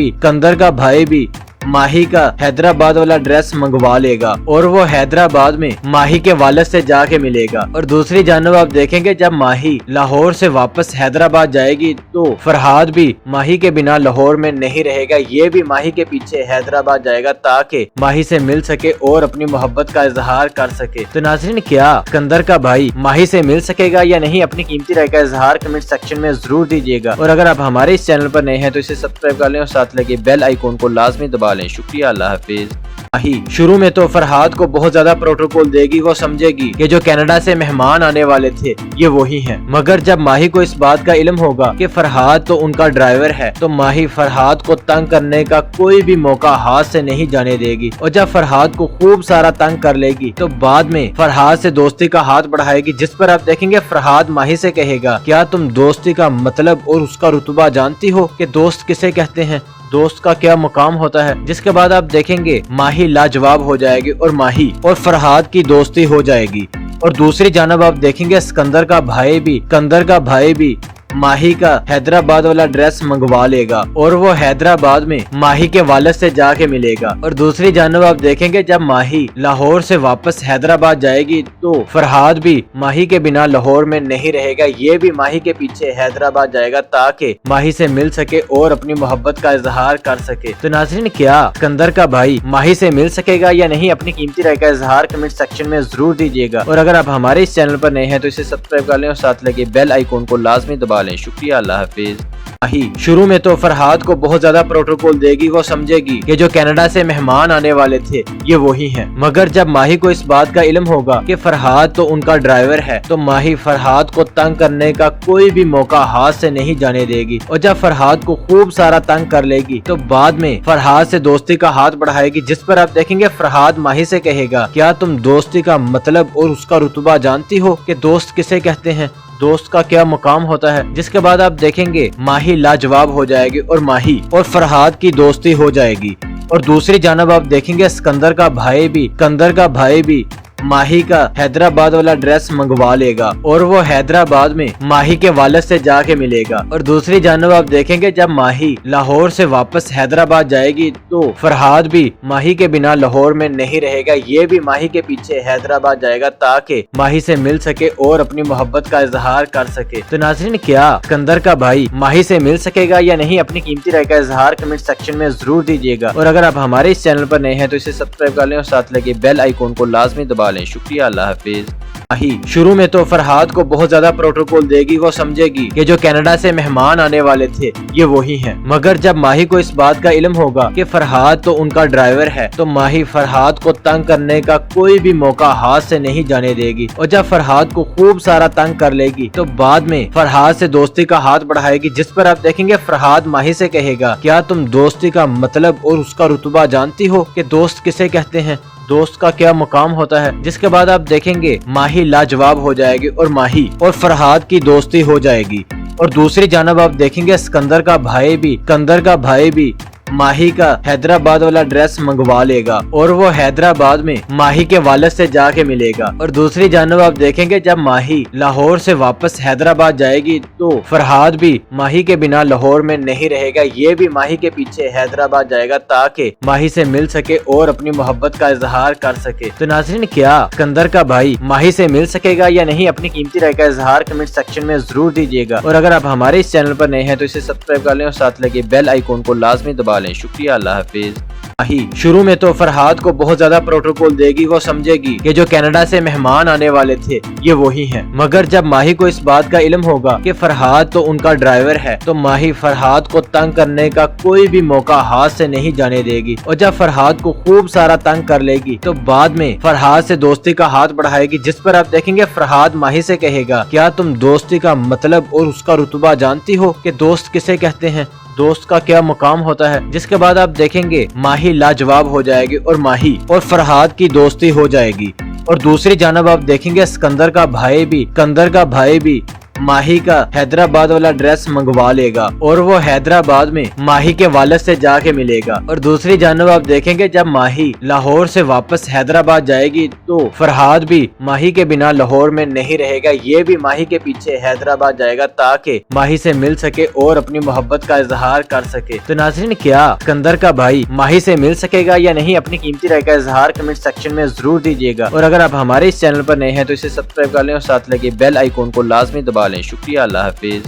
भी माही का हैदराबाद वाला ड्रेस मंगवा लेगा और वो हैदराबाद में माही के वालिद से जाके मिलेगा। और दूसरी जानब आप देखेंगे जब माही लाहौर से वापस हैदराबाद जाएगी तो फरहाद भी माही के बिना लाहौर में नहीं रहेगा, ये भी माही के पीछे हैदराबाद जाएगा ताकि माही से मिल सके और अपनी मोहब्बत का इजहार कर सके। तो नाज़रीन, क्या सिकंदर का भाई माही से मिल सकेगा या नहीं, अपनी कीमती राय का इजहार कमेंट सेक्शन में जरूर दीजिएगा। और अगर आप हमारे इस चैनल पर नए हैं तो इसे सब्सक्राइब कर लें और साथ लगे बेल आइकॉन को लाजमी दबा लें। शुक्रिया, अल्लाह हाफिज। माही शुरू में तो फरहाद को बहुत ज्यादा प्रोटोकॉल देगी, वो समझेगी कि जो कनाडा से मेहमान आने वाले थे ये वही हैं। मगर जब माही को इस बात का इल्म होगा कि फरहाद तो उनका ड्राइवर है, तो माही फरहाद को तंग करने का कोई भी मौका हाथ से नहीं जाने देगी। और जब फरहाद को खूब सारा तंग कर लेगी तो बाद में फरहाद से दोस्ती का हाथ बढ़ाएगी, जिस पर आप देखेंगे फरहाद माही से कहेगा, क्या तुम दोस्ती का मतलब और उसका रुतबा जानती हो कि दोस्त किसे कहते हैं, दोस्त का क्या मुकाम होता है। जिसके बाद आप देखेंगे माही लाजवाब हो जाएगी और माही और फरहाद की दोस्ती हो जाएगी। और दूसरी जानब आप देखेंगे सिकंदर का भाई भी माही का हैदराबाद वाला ड्रेस मंगवा लेगा और वो हैदराबाद में माही के वालिद से जाके मिलेगा। और दूसरी जानब आप देखेंगे जब माही लाहौर से वापस हैदराबाद जाएगी तो फरहाद भी माही के बिना लाहौर में नहीं रहेगा, ये भी माही के पीछे हैदराबाद जाएगा ताकि माही से मिल सके और अपनी मोहब्बत का इजहार कर सके। तो नाज़रीन, क्या सिकंदर का भाई माही से मिल सकेगा या नहीं, अपनी कीमती राय का इजहार कमेंट सेक्शन में जरूर दीजिएगा। और अगर आप हमारे इस चैनल पर नए हैं तो इसे सब्सक्राइब कर लें और साथ लगे बेल आइकॉन को लाजमी दबा लें। शुक्रिया, अल्लाह हाफिज। माही शुरू में तो फरहाद को बहुत ज्यादा प्रोटोकॉल देगी, वो समझेगी कि जो कनाडा से मेहमान आने वाले थे ये वही हैं। मगर जब माही को इस बात का इल्म होगा कि फरहाद तो उनका ड्राइवर है, तो माही फरहाद को तंग करने का कोई भी मौका हाथ से नहीं जाने देगी। और जब फरहाद को खूब सारा तंग कर लेगी तो बाद में फरहाद से दोस्ती का हाथ बढ़ाएगी, जिस पर आप देखेंगे फरहाद माही से कहेगा, क्या तुम दोस्ती का मतलब और उसका रुतबा जानती हो कि दोस्त किसे कहते हैं, दोस्त का क्या मुकाम होता है। जिसके बाद आप देखेंगे माही लाजवाब हो जाएगी और माही और फरहाद की दोस्ती हो जाएगी। और दूसरी जानब आप देखेंगे सिकंदर का भाई भी माही का हैदराबाद वाला ड्रेस मंगवा लेगा और वो हैदराबाद में माही के वालिद से जाके मिलेगा। और दूसरी जानब आप देखेंगे जब माही लाहौर से वापस हैदराबाद जाएगी तो फरहाद भी माही के बिना लाहौर में नहीं रहेगा, ये भी माही के पीछे हैदराबाद जाएगा ताकि माही से मिल सके और अपनी मोहब्बत का इजहार कर सके। तो नाज़रीन, क्या सिकंदर का भाई माही से मिल सकेगा या नहीं, अपनी कीमती राय का इजहार कमेंट सेक्शन में जरूर दीजिएगा। और अगर आप हमारे इस चैनल पर नए हैं तो इसे सब्सक्राइब कर लें और साथ लगे बेल आइकॉन को लाजमी दबा लें। शुक्रिया, अल्लाह हाफिज। माही शुरू में तो फरहाद को बहुत ज्यादा प्रोटोकॉल देगी, वो समझेगी कि जो कनाडा से मेहमान आने वाले थे ये वही हैं। मगर जब माही को इस बात का इल्म होगा कि फरहाद तो उनका ड्राइवर है, तो माही फरहाद को तंग करने का कोई भी मौका हाथ से नहीं जाने देगी। और जब फरहाद को खूब सारा तंग कर लेगी तो बाद में फरहाद से दोस्ती का हाथ बढ़ाएगी, जिस पर आप देखेंगे फरहाद माही से कहेगा, क्या तुम दोस्ती का मतलब और उसका रुतबा जानती हो कि दोस्त किसे कहते हैं, दोस्त का क्या मुकाम होता है। जिसके बाद आप देखेंगे माही लाजवाब हो जाएगी और माही और फरहाद की दोस्ती हो जाएगी। और दूसरी जानब आप देखेंगे सिकंदर का भाई भी माही का हैदराबाद वाला ड्रेस मंगवा लेगा और वो हैदराबाद में माही के वालिद से जाके मिलेगा। और दूसरी जानब आप देखेंगे जब माही लाहौर से वापस हैदराबाद जाएगी तो फरहाद भी माही के बिना लाहौर में नहीं रहेगा, ये भी माही के पीछे हैदराबाद जाएगा ताकि माही से मिल सके और अपनी मोहब्बत का इजहार कर सके। तो नाज़रीन, क्या सिकंदर का भाई माही से मिल सकेगा या नहीं, अपनी कीमती राय का इजहार कमेंट सेक्शन में जरूर दीजिएगा। और अगर आप हमारे इस चैनल पर नए हैं तो इसे सब्सक्राइब कर लें और साथ लगे बेल आइकॉन को लाजमी दबा लें। शुक्रिया, अल्लाह हाफिज। माही शुरू में तो फरहाद को बहुत ज्यादा प्रोटोकॉल देगी, वो समझेगी कि जो कनाडा से मेहमान आने वाले थे ये वही हैं। मगर जब माही को इस बात का इल्म होगा कि फरहाद तो उनका ड्राइवर है, तो माही फरहाद को तंग करने का कोई भी मौका हाथ से नहीं जाने देगी। और जब फरहाद को खूब सारा तंग कर लेगी तो बाद में फरहाद से दोस्ती का हाथ बढ़ाएगी, जिस पर आप देखेंगे फरहाद माही से कहेगा, क्या तुम दोस्ती का मतलब और उसका रुतबा जानती हो कि दोस्त किसे कहते हैं, दोस्त का क्या मुकाम होता है। जिसके बाद आप देखेंगे माही लाजवाब हो जाएगी और माही और फरहाद की दोस्ती हो जाएगी। और दूसरी जानब आप देखेंगे सिकंदर का भाई भी माही का हैदराबाद वाला ड्रेस मंगवा लेगा और वो हैदराबाद में माही के वालिद से जाके मिलेगा। और दूसरी जानब आप देखेंगे जब माही लाहौर से वापस हैदराबाद जाएगी तो फरहाद भी माही के बिना लाहौर में नहीं रहेगा, ये भी माही के पीछे हैदराबाद जाएगा ताकि माही से मिल सके और अपनी मोहब्बत का इजहार कर सके। तो नाज़रीन, क्या सिकंदर का भाई माही से मिल सकेगा या नहीं, अपनी कीमती राय का इजहार कमेंट सेक्शन में जरूर दीजिएगा। और अगर आप हमारे इस चैनल पर नए हैं तो इसे सब्सक्राइब कर लें और साथ लगे बेल आइकॉन को लाजमी दबा लें। शुक्रिया, अल्लाह हाफिज।